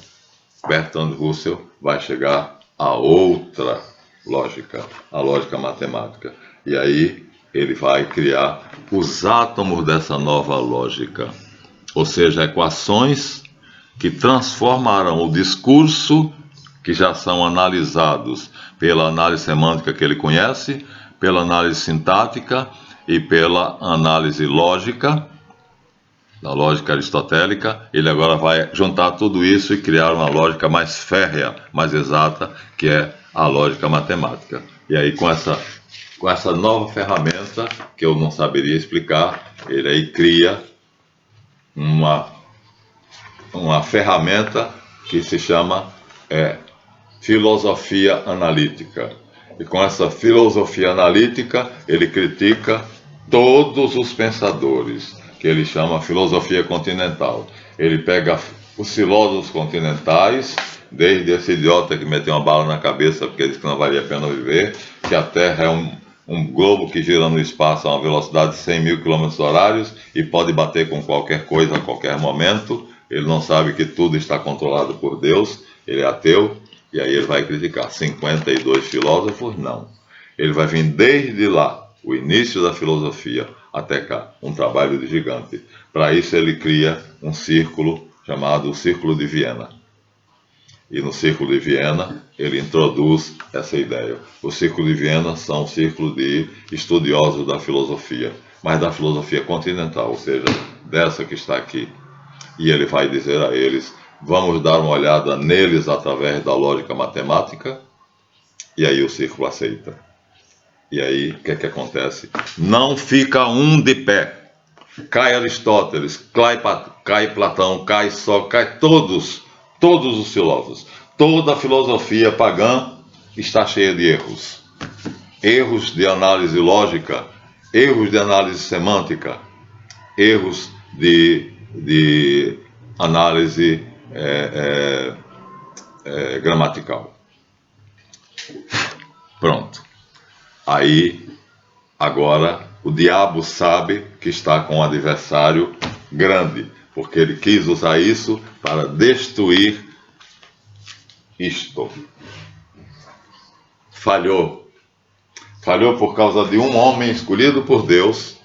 Bertrand Russell vai chegar a outra lógica, a lógica matemática. E aí ele vai criar os átomos dessa nova lógica, ou seja, equações que transformarão o discurso, que já são analisados pela análise semântica que ele conhece, pela análise sintática e pela análise lógica, da lógica aristotélica. Ele agora vai juntar tudo isso e criar uma lógica mais férrea, mais exata, que é a lógica matemática. E aí, com essa nova ferramenta, que eu não saberia explicar, ele aí cria uma ferramenta que se chama filosofia analítica. E com essa filosofia analítica, ele critica todos os pensadores, que ele chama filosofia continental. Ele pega os filósofos continentais, desde esse idiota que meteu uma bala na cabeça porque disse que não valia a pena viver, que a Terra é um globo que gira no espaço a uma velocidade de 100.000 km/h e pode bater com qualquer coisa a qualquer momento. Ele não sabe que tudo está controlado por Deus, ele é ateu, e aí ele vai criticar 52 filósofos? Não. Ele vai vir desde lá, o início da filosofia, até cá, um trabalho de gigante. Para isso ele cria um círculo chamado o Círculo de Viena. E no Círculo de Viena ele introduz essa ideia. O Círculo de Viena são um círculo de estudiosos da filosofia, mas da filosofia continental, ou seja, dessa que está aqui. E ele vai dizer a eles: vamos dar uma olhada neles através da lógica matemática. E aí o círculo aceita. E aí o que é que acontece? Não fica um de pé. Cai Aristóteles, cai Platão, cai Sócrates, cai todos os filósofos. Toda a filosofia pagã está cheia de erros. Erros de análise lógica, erros de análise semântica, erros de análise gramatical. Pronto. Aí, agora, o diabo sabe que está com um adversário grande, porque ele quis usar isso para destruir isto. Falhou. Falhou por causa de um homem escolhido por Deus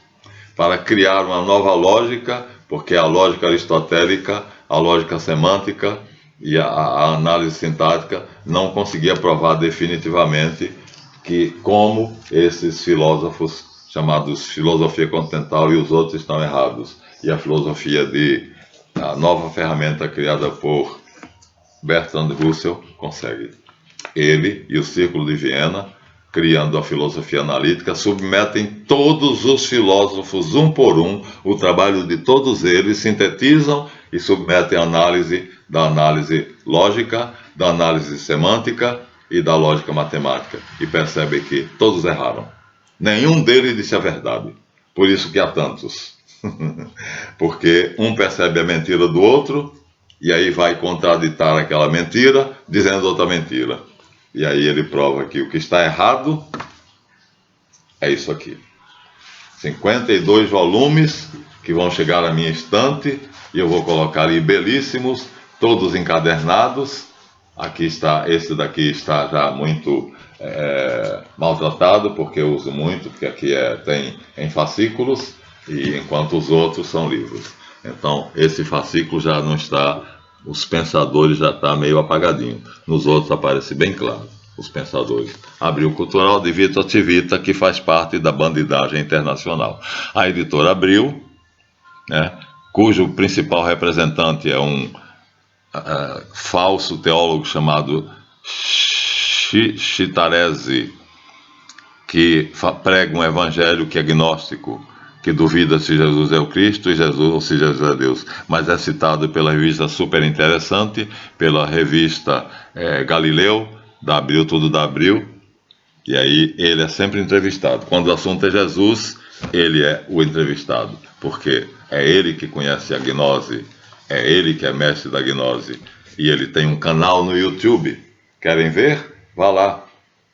para criar uma nova lógica, porque a lógica aristotélica, a lógica semântica e a análise sintática não conseguia provar definitivamente que como esses filósofos chamados filosofia continental e os outros estão errados. E a nova ferramenta criada por Bertrand Russell consegue. Ele e o Círculo de Viena, criando a filosofia analítica, submetem todos os filósofos, um por um, o trabalho de todos eles, sintetizam e submetem a análise da análise lógica, da análise semântica e da lógica matemática, e percebem que todos erraram. Nenhum deles disse a verdade. Por isso que há tantos. Porque um percebe a mentira do outro, e aí vai contraditar aquela mentira, dizendo outra mentira. E aí ele prova que o que está errado é isso aqui. 52 volumes que vão chegar à minha estante, e eu vou colocar ali belíssimos, todos encadernados. Aqui está, esse daqui está já muito maltratado, porque eu uso muito, porque aqui tem em fascículos, e enquanto os outros são livros. Então, esse fascículo já não está, os pensadores já está meio apagadinho. Nos outros aparece bem claro, os pensadores. Abril Cultural de Vitor Tivita, que faz parte da bandidagem internacional. A editora Abril, cujo principal representante é um falso teólogo chamado Chitarese, que prega um evangelho que é gnóstico, que duvida se Jesus é o Cristo ou se Jesus é Deus, mas é citado pela revista Super Interessante, pela revista Galileu, da Abril, tudo da Abril, e aí ele é sempre entrevistado. Quando o assunto é Jesus, ele é o entrevistado, porque é ele que conhece a gnose, é ele que é mestre da gnose, e ele tem um canal no YouTube. Querem ver? Vá lá,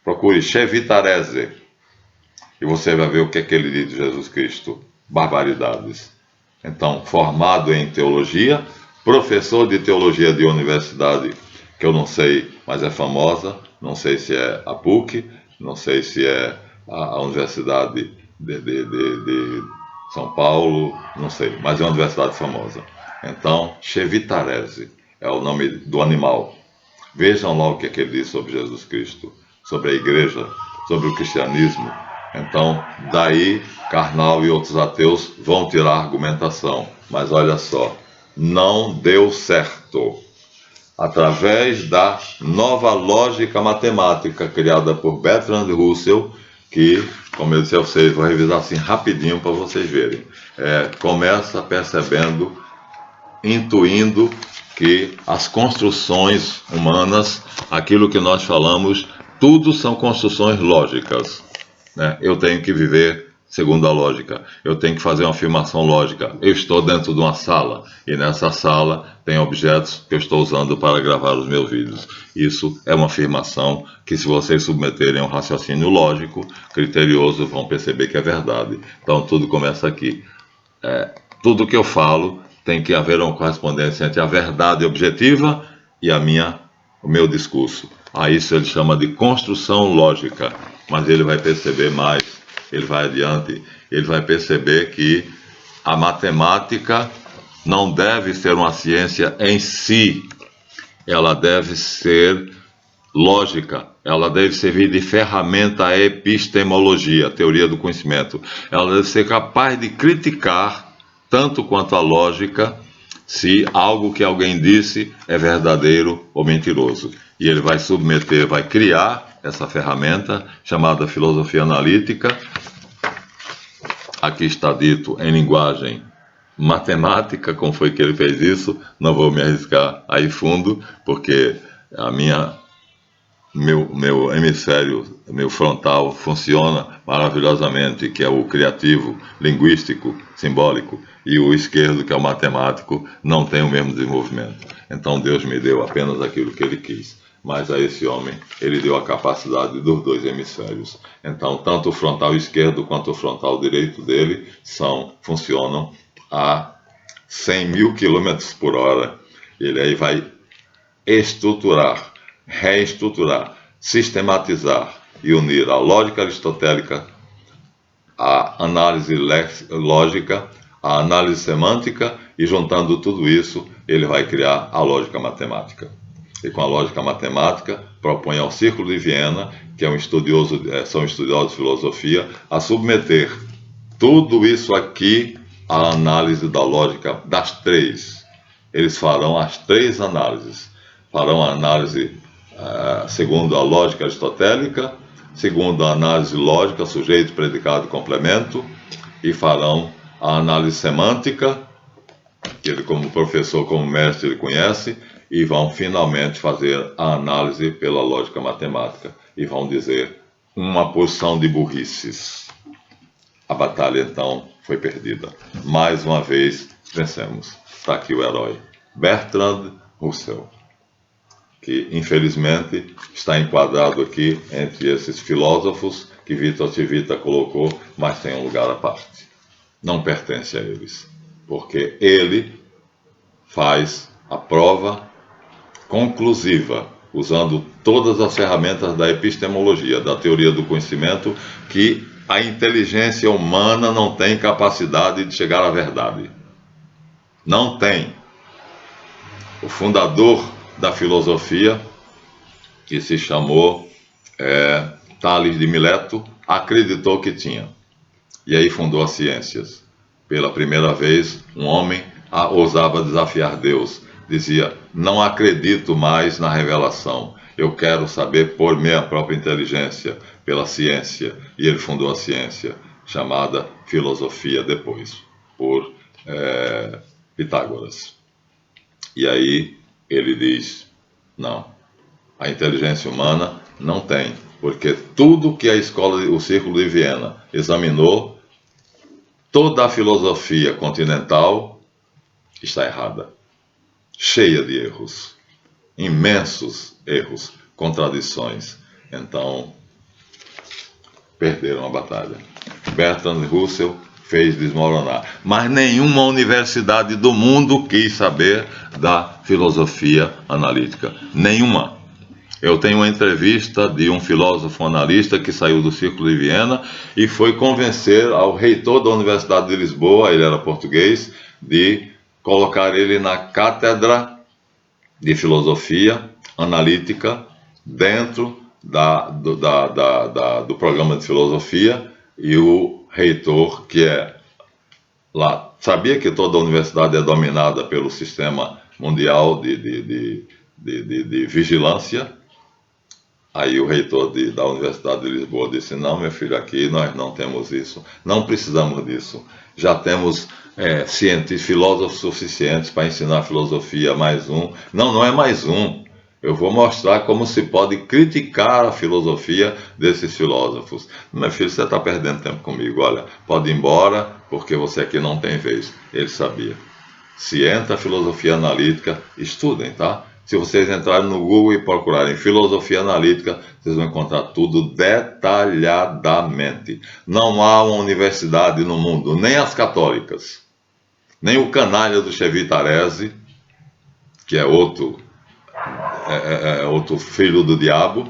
procure Chitarese, e você vai ver o que é que ele diz de Jesus Cristo. Barbaridades. Então, formado em teologia, professor de teologia de universidade, que eu não sei, mas é famosa, não sei se é a PUC, não sei se é a Universidade de São Paulo, não sei, mas é uma universidade famosa. Então, Chevitarese é o nome do animal. Vejam lá o que ele diz sobre Jesus Cristo, sobre a igreja, sobre o cristianismo. Então, daí, Karnal e outros ateus vão tirar a argumentação. Mas olha só, não deu certo. Através da nova lógica matemática criada por Bertrand Russell, que, como eu disse a vocês, vou revisar assim rapidinho para vocês verem. Começa percebendo, intuindo que as construções humanas, aquilo que nós falamos, tudo são construções lógicas, né? Eu tenho que viver segundo a lógica, eu tenho que fazer uma afirmação lógica. Eu estou dentro de uma sala e nessa sala tem objetos que eu estou usando para gravar os meus vídeos. Isso é uma afirmação que, se vocês submeterem a um raciocínio lógico, criterioso, vão perceber que é verdade. Então tudo começa aqui. Tudo que eu falo tem que haver uma correspondência entre a verdade objetiva e o meu discurso. A isso ele chama de construção lógica. Mas ele vai perceber mais, ele vai adiante, ele vai perceber que a matemática não deve ser uma ciência em si, ela deve ser lógica, ela deve servir de ferramenta à epistemologia, a teoria do conhecimento. Ela deve ser capaz de criticar, tanto quanto a lógica, se algo que alguém disse é verdadeiro ou mentiroso. E ele vai submeter, vai criar essa ferramenta chamada filosofia analítica. Aqui está dito em linguagem matemática, como foi que ele fez isso. Não vou me arriscar aí fundo, porque meu hemisfério, meu frontal funciona maravilhosamente, que é o criativo, linguístico, simbólico, e o esquerdo, que é o matemático, não tem o mesmo desenvolvimento. Então Deus me deu apenas aquilo que ele quis. Mas a esse homem, ele deu a capacidade dos dois hemisférios. Então, tanto o frontal esquerdo quanto o frontal direito dele funcionam a 100 mil quilômetros por hora. Ele aí vai estruturar, reestruturar, sistematizar e unir a lógica aristotélica, a análise lógica, a análise semântica, e juntando tudo isso, ele vai criar a lógica matemática. E com a lógica matemática, propõe ao Círculo de Viena, que são estudiosos de filosofia, a submeter tudo isso aqui à análise da lógica das três. Eles farão as três análises. Farão a análise segundo a lógica aristotélica, segundo a análise lógica, sujeito, predicado e complemento, e farão a análise semântica, que ele, como professor, como mestre, ele conhece, e vão finalmente fazer a análise pela lógica matemática, e vão dizer uma porção de burrices. A batalha, então, foi perdida. Mais uma vez, vencemos. Está aqui o herói, Bertrand Russell, que, infelizmente, está enquadrado aqui entre esses filósofos que Vitor Civita colocou, mas tem um lugar à parte. Não pertence a eles, porque ele faz a prova conclusiva, usando todas as ferramentas da epistemologia, da teoria do conhecimento, que a inteligência humana não tem capacidade de chegar à verdade. Não tem. O fundador da filosofia, que se chamou Tales de Mileto, acreditou que tinha. E aí fundou as ciências. Pela primeira vez, um homem ousava desafiar Deus. Dizia: não acredito mais na revelação, eu quero saber por minha própria inteligência, pela ciência. E ele fundou a ciência, chamada filosofia depois, por Pitágoras. E aí ele diz: não, a inteligência humana não tem, porque tudo que o Círculo de Viena examinou, toda a filosofia continental está errada, cheia de erros, imensos erros, contradições. Então, perderam a batalha. Bertrand Russell fez desmoronar. Mas nenhuma universidade do mundo quis saber da filosofia analítica. Nenhuma. Eu tenho uma entrevista de um filósofo analista que saiu do Círculo de Viena e foi convencer ao reitor da Universidade de Lisboa, ele era português, de colocar ele na cátedra de filosofia analítica dentro do programa de filosofia, e o reitor, que é lá, sabia que toda a universidade é dominada pelo sistema mundial de vigilância. Aí o reitor da Universidade de Lisboa disse: não, meu filho, aqui nós não temos isso, não precisamos disso. Já temos filósofos suficientes para ensinar filosofia, mais um. Não, não é mais um. Eu vou mostrar como se pode criticar a filosofia desses filósofos. Meu filho, você está perdendo tempo comigo, olha, pode ir embora, porque você aqui não tem vez. Ele sabia. Se entra a filosofia analítica, estudem, tá? Se vocês entrarem no Google e procurarem filosofia analítica, vocês vão encontrar tudo detalhadamente. Não há uma universidade no mundo, nem as católicas, nem o canalha do Chevy Tarese, que é outro filho do diabo,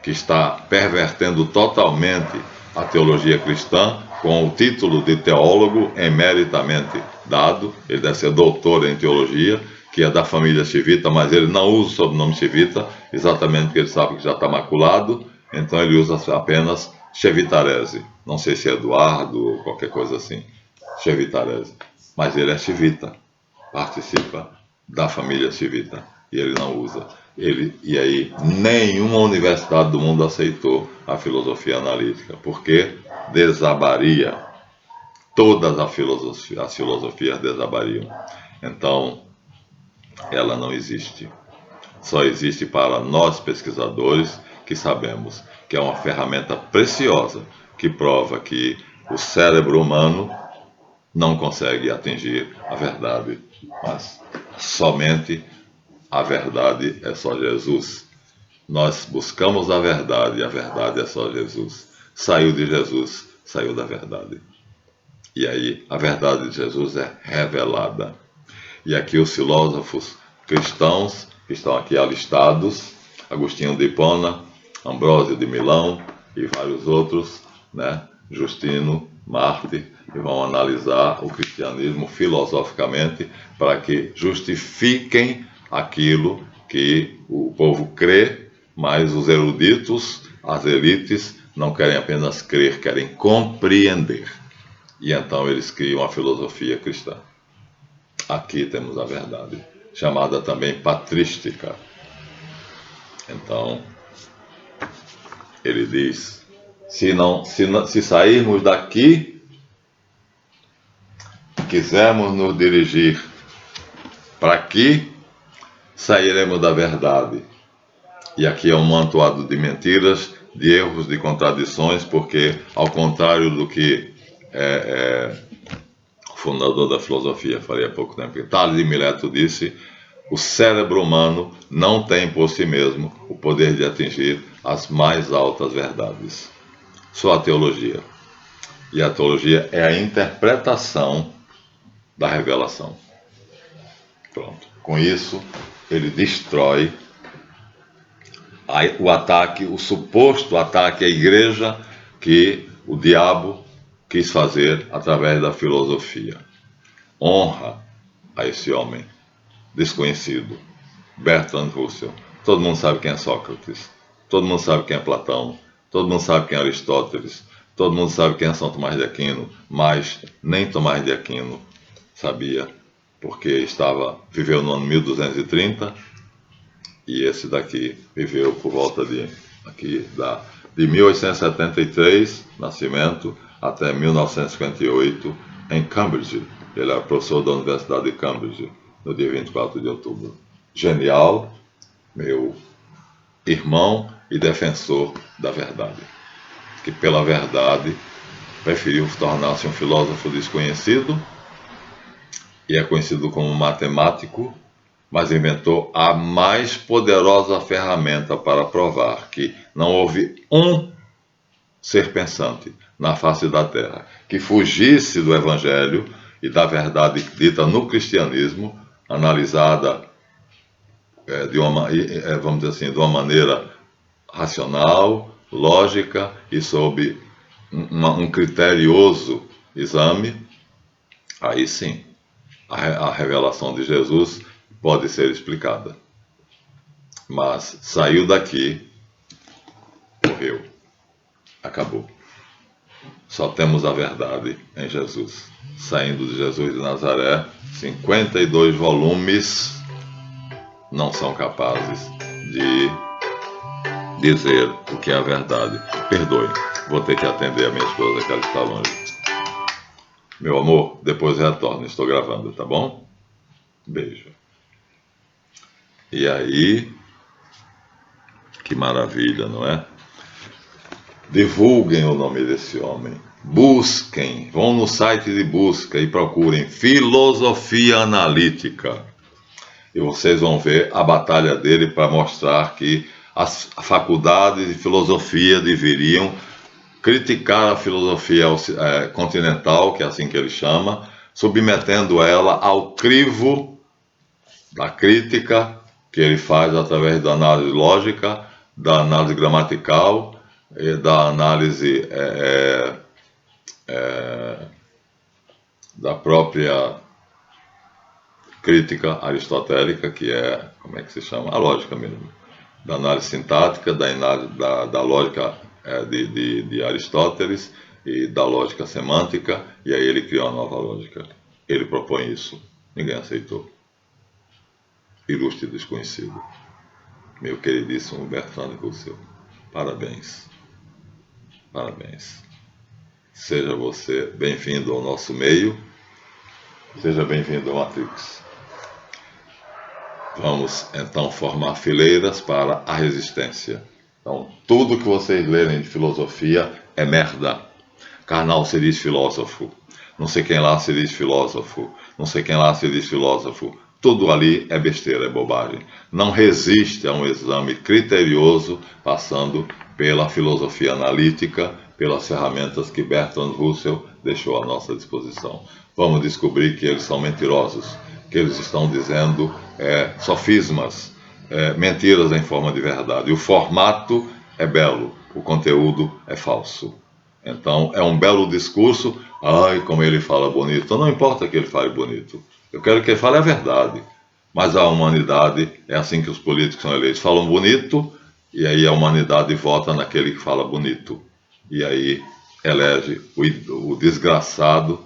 que está pervertendo totalmente a teologia cristã, com o título de teólogo emeritamente dado. Ele deve ser doutor em teologia, que é da família Chivita, mas ele não usa o sobrenome Chivita, exatamente porque ele sabe que já está maculado, então ele usa apenas Chevy Tarese. Não sei se é Eduardo ou qualquer coisa assim, Chevy Tarese. Mas ele é Chivita, participa da família Chivita, e ele não usa. E aí, nenhuma universidade do mundo aceitou a filosofia analítica, porque desabaria. Todas as filosofias desabariam. Então, ela não existe. Só existe para nós pesquisadores, que sabemos que é uma ferramenta preciosa, que prova que o cérebro humano não consegue atingir a verdade, mas somente a verdade é só Jesus. Nós buscamos a verdade, e a verdade é só Jesus. Saiu de Jesus, saiu da verdade. E aí a verdade de Jesus é revelada. E aqui os filósofos cristãos, que estão aqui alistados, Agostinho de Hipona, Ambrósio de Milão e vários outros, né? Justino, Mártir, que vão analisar o cristianismo filosoficamente para que justifiquem aquilo que o povo crê, mas os eruditos, as elites, não querem apenas crer, querem compreender. E então eles criam a filosofia cristã. Aqui temos a verdade, chamada também patrística. Então, ele diz: se sairmos daqui, quisermos nos dirigir para aqui, sairemos da verdade. E aqui é um amontoado de mentiras, de erros, de contradições, porque, ao contrário do que o fundador da filosofia falei há pouco tempo, Tales de Mileto disse, o cérebro humano não tem por si mesmo o poder de atingir as mais altas verdades. Só a teologia. E a teologia é a interpretação da revelação. Pronto. Com isso, ele destrói o ataque, o suposto ataque à igreja que o diabo quis fazer através da filosofia. Honra a esse homem desconhecido, Bertrand Russell. Todo mundo sabe quem é Sócrates, todo mundo sabe quem é Platão, todo mundo sabe quem é Aristóteles, todo mundo sabe quem é São Tomás de Aquino, mas nem Tomás de Aquino sabia, porque viveu no ano 1230, e esse daqui viveu por volta de 1873, nascimento, até 1958, em Cambridge. Ele era professor da Universidade de Cambridge, no dia 24 de outubro. Genial, meu irmão e defensor da verdade, que pela verdade preferiu tornar-se um filósofo desconhecido, e é conhecido como matemático, mas inventou a mais poderosa ferramenta para provar que não houve um ser pensante, na face da terra que fugisse do Evangelho e da verdade dita no cristianismo, analisada vamos dizer assim, de uma maneira racional, lógica e sob um criterioso exame, aí sim, a revelação de Jesus pode ser explicada. Mas saiu daqui, morreu, acabou. Só temos a verdade em Jesus. Saindo de Jesus de Nazaré, 52 volumes não são capazes de dizer o que é a verdade. Perdoe, vou ter que atender a minha esposa, que ela está longe. Meu amor, depois retorno, estou gravando, tá bom? Beijo. E aí, que maravilha, não é? Divulguem o nome desse homem. Busquem, vão no site de busca e procurem filosofia analítica. E vocês vão ver a batalha dele para mostrar que as faculdades de filosofia deveriam criticar a filosofia continental, que é assim que ele chama, submetendo ela ao crivo da crítica que ele faz através da análise lógica, da análise gramatical, da análise da própria crítica aristotélica, que é, como é que se chama? A lógica mesmo. Da análise sintática, da lógica de Aristóteles e da lógica semântica, e aí ele criou uma nova lógica. Ele propõe isso. Ninguém aceitou. Ilustre desconhecido. Meu queridíssimo Bertrand Russell. Parabéns. Parabéns. Seja você bem-vindo ao nosso meio. Seja bem-vindo ao Matrix. Vamos, então, formar fileiras para a resistência. Então, tudo que vocês lerem de filosofia é merda. Karnal se diz filósofo. Não sei quem lá se diz filósofo. Não sei quem lá se diz filósofo. Tudo ali é besteira, é bobagem. Não resiste a um exame criterioso, passando pela filosofia analítica, pelas ferramentas que Bertrand Russell deixou à nossa disposição. Vamos descobrir que eles são mentirosos, que eles estão dizendo sofismas, mentiras em forma de verdade. E o formato é belo, o conteúdo é falso. Então, é um belo discurso. Ai, como ele fala bonito. Então, não importa que ele fale bonito. Eu quero que ele fale a verdade. Mas a humanidade, é assim que os políticos são eleitos. Falam bonito, e aí a humanidade vota naquele que fala bonito. E aí elege o desgraçado,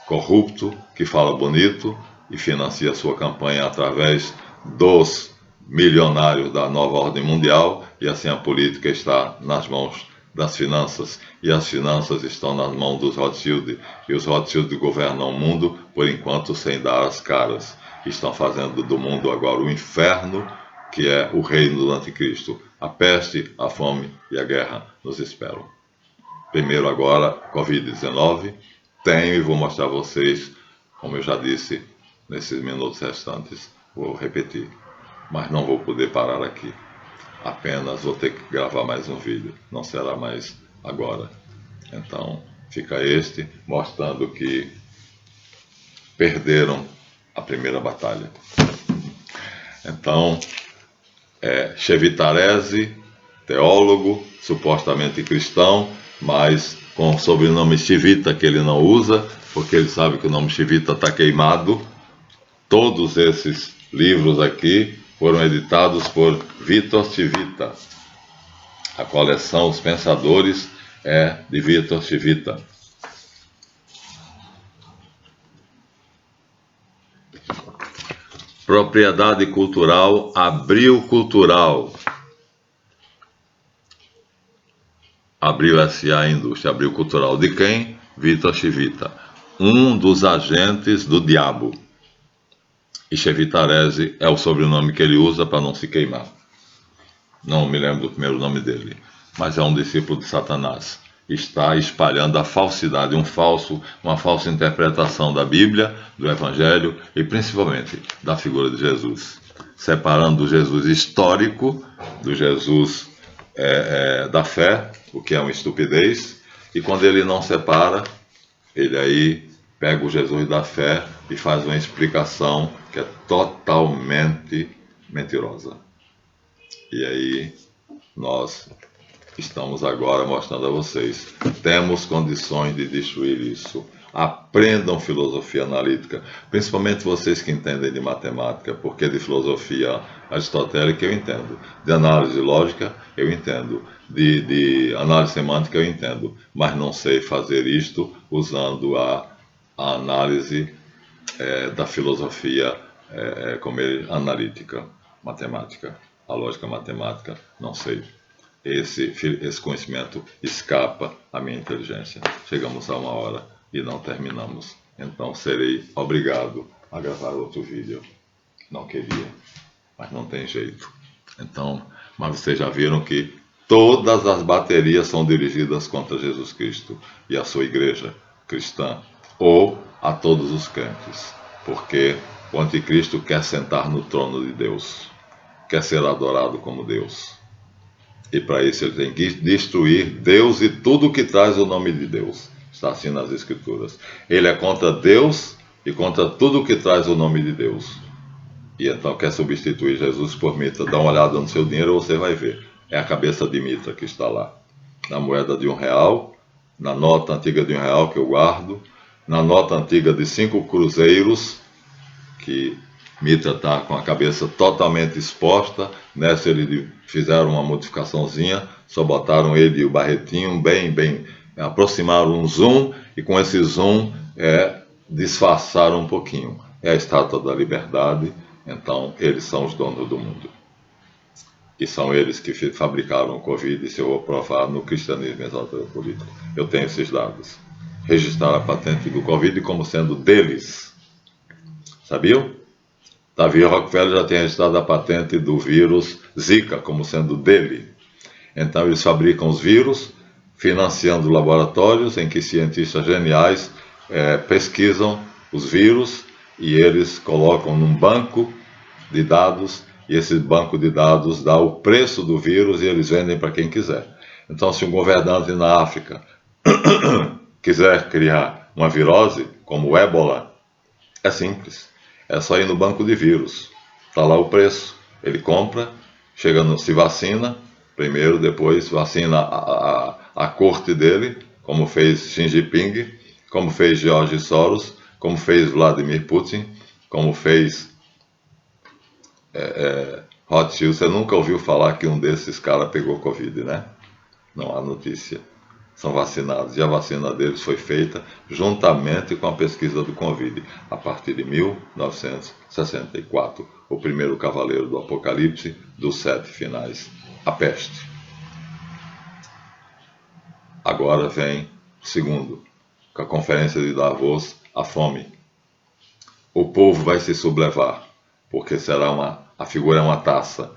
corrupto, que fala bonito e financia sua campanha através dos milionários da nova ordem mundial, e assim a política está nas mãos das finanças, e as finanças estão nas mãos dos Rothschild, e os Rothschild governam o mundo, por enquanto, sem dar as caras. Estão fazendo do mundo agora o inferno, que é o reino do anticristo. A peste, a fome e a guerra nos esperam. Primeiro agora, Covid-19. Tenho e vou mostrar a vocês, como eu já disse nesses minutos restantes. Vou repetir, mas não vou poder parar aqui. Apenas vou ter que gravar mais um vídeo, não será mais agora. Então, fica este, mostrando que perderam a primeira batalha. Então, Chevitarese, teólogo, supostamente cristão, mas com o sobrenome Chivita, que ele não usa, porque ele sabe que o nome Chivita está queimado. Todos esses livros aqui foram editados por Vitor Chivita. A coleção Os Pensadores é de Vitor Chivita. Propriedade cultural, Abril Cultural. Abril S.A. Indústria, Abril Cultural. De quem? Vitor Chivita. Um dos agentes do diabo. E Chevitarese é o sobrenome que ele usa para não se queimar. Não me lembro do primeiro nome dele, mas é um discípulo de Satanás. Está espalhando a falsidade, uma falsa interpretação da Bíblia, do Evangelho e principalmente da figura de Jesus. Separando o Jesus histórico do Jesus da fé, o que é uma estupidez, E quando ele não separa, ele aí pega o Jesus da fé e faz uma explicação que é totalmente mentirosa. E aí nós estamos agora mostrando a vocês, temos condições de destruir isso. Aprendam filosofia analítica, principalmente vocês que entendem de matemática, porque de filosofia aristotélica eu entendo, de análise lógica eu entendo, de análise semântica eu entendo, mas não sei fazer isto usando a análise da filosofia analítica, matemática, a lógica matemática, não sei. Esse conhecimento escapa à minha inteligência. Chegamos a uma hora e não terminamos. Então serei obrigado a gravar outro vídeo. Não queria, mas não tem jeito. Então, mas vocês já viram que todas as baterias são dirigidas contra Jesus Cristo e a sua igreja cristã, ou a todos os crentes, porque o anticristo quer sentar no trono de Deus, quer ser adorado como Deus. E para isso ele tem que destruir Deus e tudo que traz o nome de Deus. Está assim nas Escrituras. Ele é contra Deus e contra tudo que traz o nome de Deus. E então quer substituir Jesus por Mitra. Dá uma olhada no seu dinheiro, você vai ver. É a cabeça de Mitra que está lá. Na moeda de R$1, na nota antiga de R$1 que eu guardo, na nota antiga de 5 cruzeiros, que Mitra está com a cabeça totalmente exposta. Nessa eles fizeram uma modificaçãozinha, só botaram ele e o barretinho bem, aproximaram um zoom, e com esse zoom disfarçaram um pouquinho. É a estátua da liberdade, então eles são os donos do mundo. E são eles que fabricaram o Covid, isso eu vou provar no cristianismo exaltador político. Eu tenho esses dados. Registraram a patente do Covid como sendo deles. Sabiam? Davi Rockefeller já tinha registrado a patente do vírus Zika como sendo dele. Então eles fabricam os vírus, financiando laboratórios em que cientistas geniais pesquisam os vírus e eles colocam num banco de dados, e esse banco de dados dá o preço do vírus e eles vendem para quem quiser. Então, se um governante na África quiser criar uma virose, como o ébola, é simples. É só ir no banco de vírus. Está lá o preço. Ele compra, se vacina primeiro, depois vacina a corte dele, como fez Xi Jinping, como fez George Soros, como fez Vladimir Putin, como fez Rothschild. Você nunca ouviu falar que um desses caras pegou Covid, né? Não há notícia. São vacinados, e a vacina deles foi feita juntamente com a pesquisa do Covid, a partir de 1964, o primeiro cavaleiro do Apocalipse, dos 7 finais, a peste. Agora vem o segundo, com a conferência de Davos, a fome. O povo vai se sublevar, porque a figura é uma taça.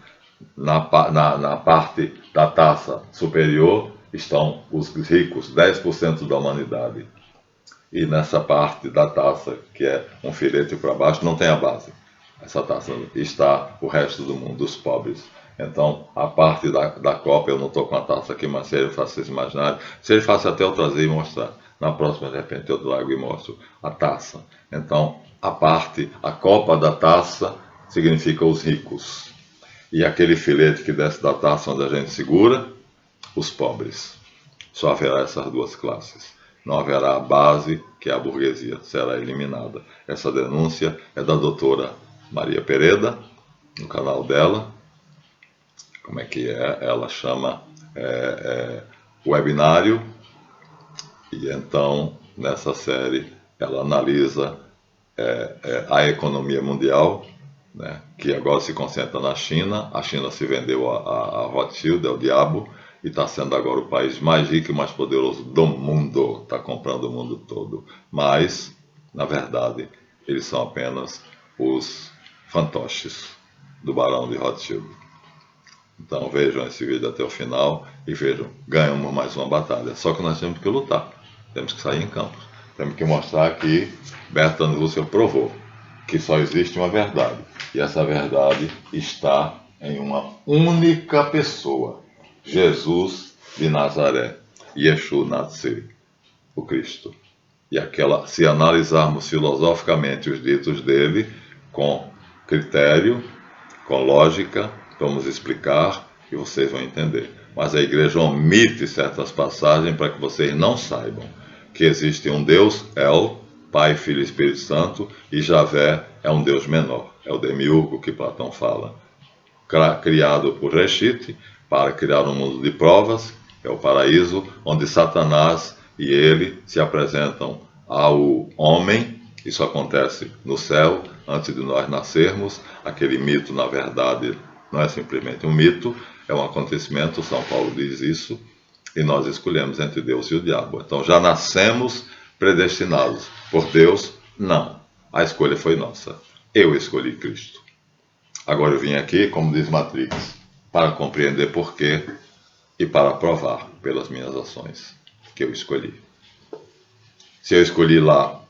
Na parte da taça superior estão os ricos, 10% da humanidade. E nessa parte da taça, que é um filete para baixo, não tem a base. Essa taça está o resto do mundo, os pobres. Então, a parte da copa, eu não estou com a taça aqui, mas se ele faça vocês imaginarem, se ele faça até eu trazer e mostrar. Na próxima, de repente, eu trago e mostro a taça. Então, a copa da taça significa os ricos. E aquele filete que desce da taça onde a gente segura, os pobres. Só haverá essas duas classes. Não haverá a base, que é a burguesia, será eliminada. Essa denúncia é da doutora Maria Pereda, no canal dela. Como é que é? Ela chama Webinário. E então, nessa série, ela analisa a economia mundial, né, que agora se concentra na China. A China se vendeu a Rothschild, é o diabo, e está sendo agora o país mais rico e mais poderoso do mundo, está comprando o mundo todo. Mas, na verdade, eles são apenas os fantoches do Barão de Rothschild. Então vejam esse vídeo até o final e vejam, ganhamos mais uma batalha. Só que nós temos que lutar, temos que sair em campo. Temos que mostrar que Bertrand Russell provou que só existe uma verdade. E essa verdade está em uma única pessoa, Jesus de Nazaré. Yeshu Natsi, o Cristo. E se analisarmos filosoficamente os ditos dele, com critério, com lógica, vamos explicar e vocês vão entender. Mas a igreja omite certas passagens para que vocês não saibam que existe um Deus, El, Pai, Filho e Espírito Santo, e Javé é um Deus menor. É o demiurgo que Platão fala. Criado por Reshit para criar um mundo de provas, é o paraíso, onde Satanás e ele se apresentam ao homem. Isso acontece no céu, antes de nós nascermos. Aquele mito, na verdade, não é simplesmente um mito, é um acontecimento, São Paulo diz isso, e nós escolhemos entre Deus e o diabo. Então já nascemos predestinados. Por Deus, não. A escolha foi nossa. Eu escolhi Cristo. Agora eu vim aqui, como diz Matrix, para compreender porquê e para provar pelas minhas ações que eu escolhi. Se eu escolhi lá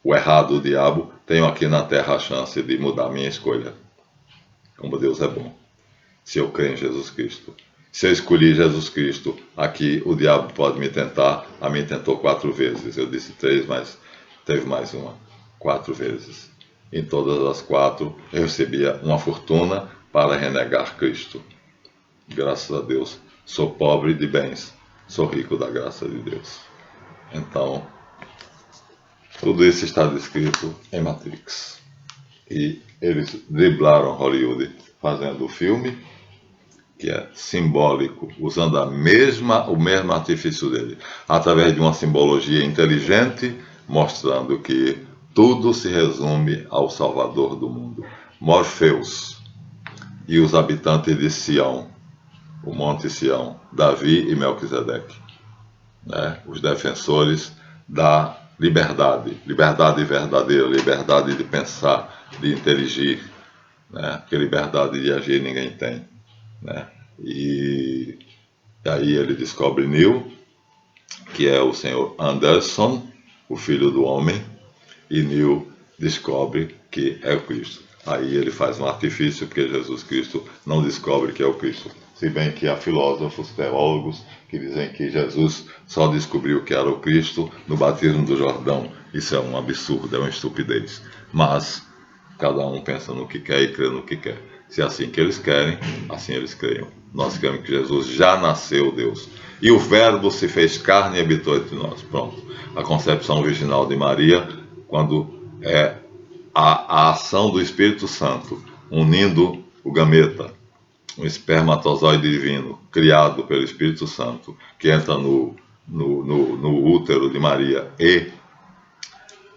o errado, o diabo, tenho aqui na terra a chance de mudar minha escolha. Como Deus é bom. Se eu creio em Jesus Cristo. Se eu escolhi Jesus Cristo, aqui o diabo pode me tentar. A mim tentou 4 vezes. Eu disse 3, mas teve mais uma. 4 vezes. Em todas as 4, eu recebia uma fortuna para renegar Cristo. Graças a Deus, sou pobre de bens, sou rico da graça de Deus. Então, tudo isso está descrito em Matrix. E eles driblaram Hollywood fazendo o filme, que é simbólico, usando o mesmo artifício dele, através de uma simbologia inteligente, mostrando que tudo se resume ao Salvador do mundo. Morfeus e os habitantes de Sião, o Monte Sião, Davi e Melquisedeque, né? Os defensores da liberdade verdadeira, liberdade de pensar, de inteligir, né? Porque liberdade de agir ninguém tem, né? E aí ele descobre Neil, que é o senhor Anderson, o filho do homem, e Neil descobre que é o Cristo. Aí ele faz um artifício, porque Jesus Cristo não descobre que é o Cristo. Se bem que há filósofos, teólogos, que dizem que Jesus só descobriu que era o Cristo no batismo do Jordão. Isso é um absurdo, é uma estupidez. Mas cada um pensa no que quer e crê no que quer. Se é assim que eles querem, assim eles creiam. Nós cremos que Jesus já nasceu Deus. E o Verbo se fez carne e habitou entre nós. Pronto. A concepção virginal de Maria, quando é a ação do Espírito Santo unindo o gameta, um espermatozoide divino criado pelo Espírito Santo, que entra no útero de Maria e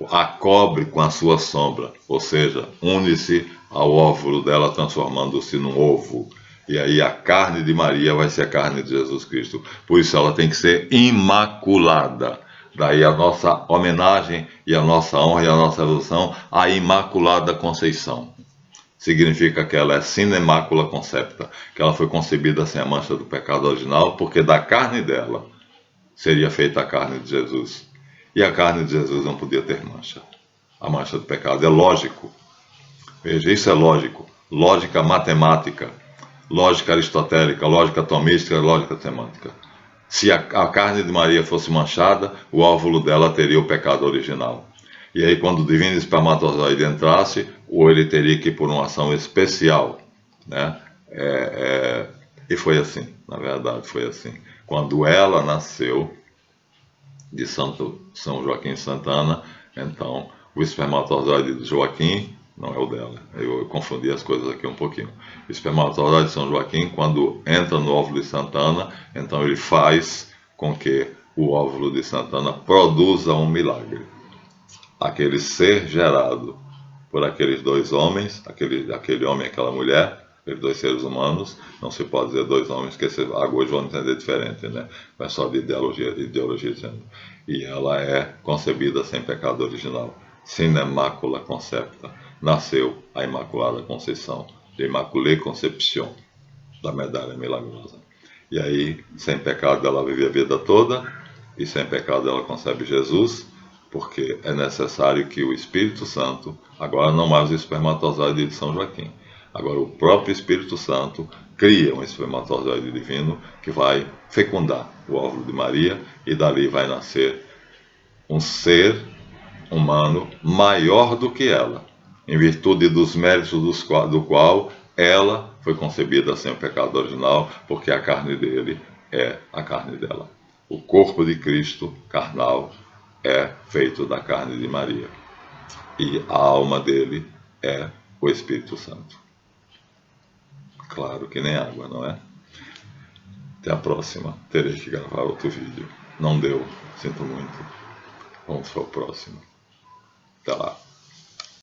a cobre com a sua sombra, ou seja, une-se ao óvulo dela, transformando-se num ovo. E aí a carne de Maria vai ser a carne de Jesus Cristo. Por isso ela tem que ser imaculada. Daí a nossa homenagem e a nossa honra e a nossa devoção à Imaculada Conceição. Significa que ela é sine macula concepta, que ela foi concebida sem a mancha do pecado original, porque da carne dela seria feita a carne de Jesus. E a carne de Jesus não podia ter mancha. A mancha do pecado é lógico. Veja, isso é lógico. Lógica matemática, lógica aristotélica, lógica atomística, lógica semântica. Se a carne de Maria fosse manchada, o óvulo dela teria o pecado original. E aí, quando o divino espermatozoide entrasse, ou ele teria que ir por uma ação especial, né? E foi assim, na verdade, foi assim. Quando ela nasceu de São Joaquim Santana, então o espermatozoide de Joaquim não é o dela. Eu confundi as coisas aqui um pouquinho. O espermatozoide de São Joaquim, quando entra no óvulo de Santana, então ele faz com que o óvulo de Santana produza um milagre. Aquele ser gerado por aqueles 2 homens, aquele homem e aquela mulher, aqueles 2 seres humanos, não se pode dizer 2 homens, porque hoje vão entender diferente, né? Mas só de ideologia dizendo. E ela é concebida sem pecado original, sine macula concepta. Nasceu a Imaculada Conceição, de Immaculée Conception, da medalha milagrosa. E aí, sem pecado, ela vive a vida toda, e sem pecado ela concebe Jesus, porque é necessário que o Espírito Santo, agora não mais o espermatozoide de São Joaquim, Agora, o próprio Espírito Santo cria um espermatozoide divino que vai fecundar o óvulo de Maria e dali vai nascer um ser humano maior do que ela, em virtude dos méritos do qual ela foi concebida sem o pecado original, porque a carne dele é a carne dela. O corpo de Cristo, carnal, é feito da carne de Maria. E a alma dele é o Espírito Santo. Claro que nem água, não é? Até a próxima. Terei que gravar outro vídeo. Não deu, sinto muito. Vamos para o próximo. Até lá.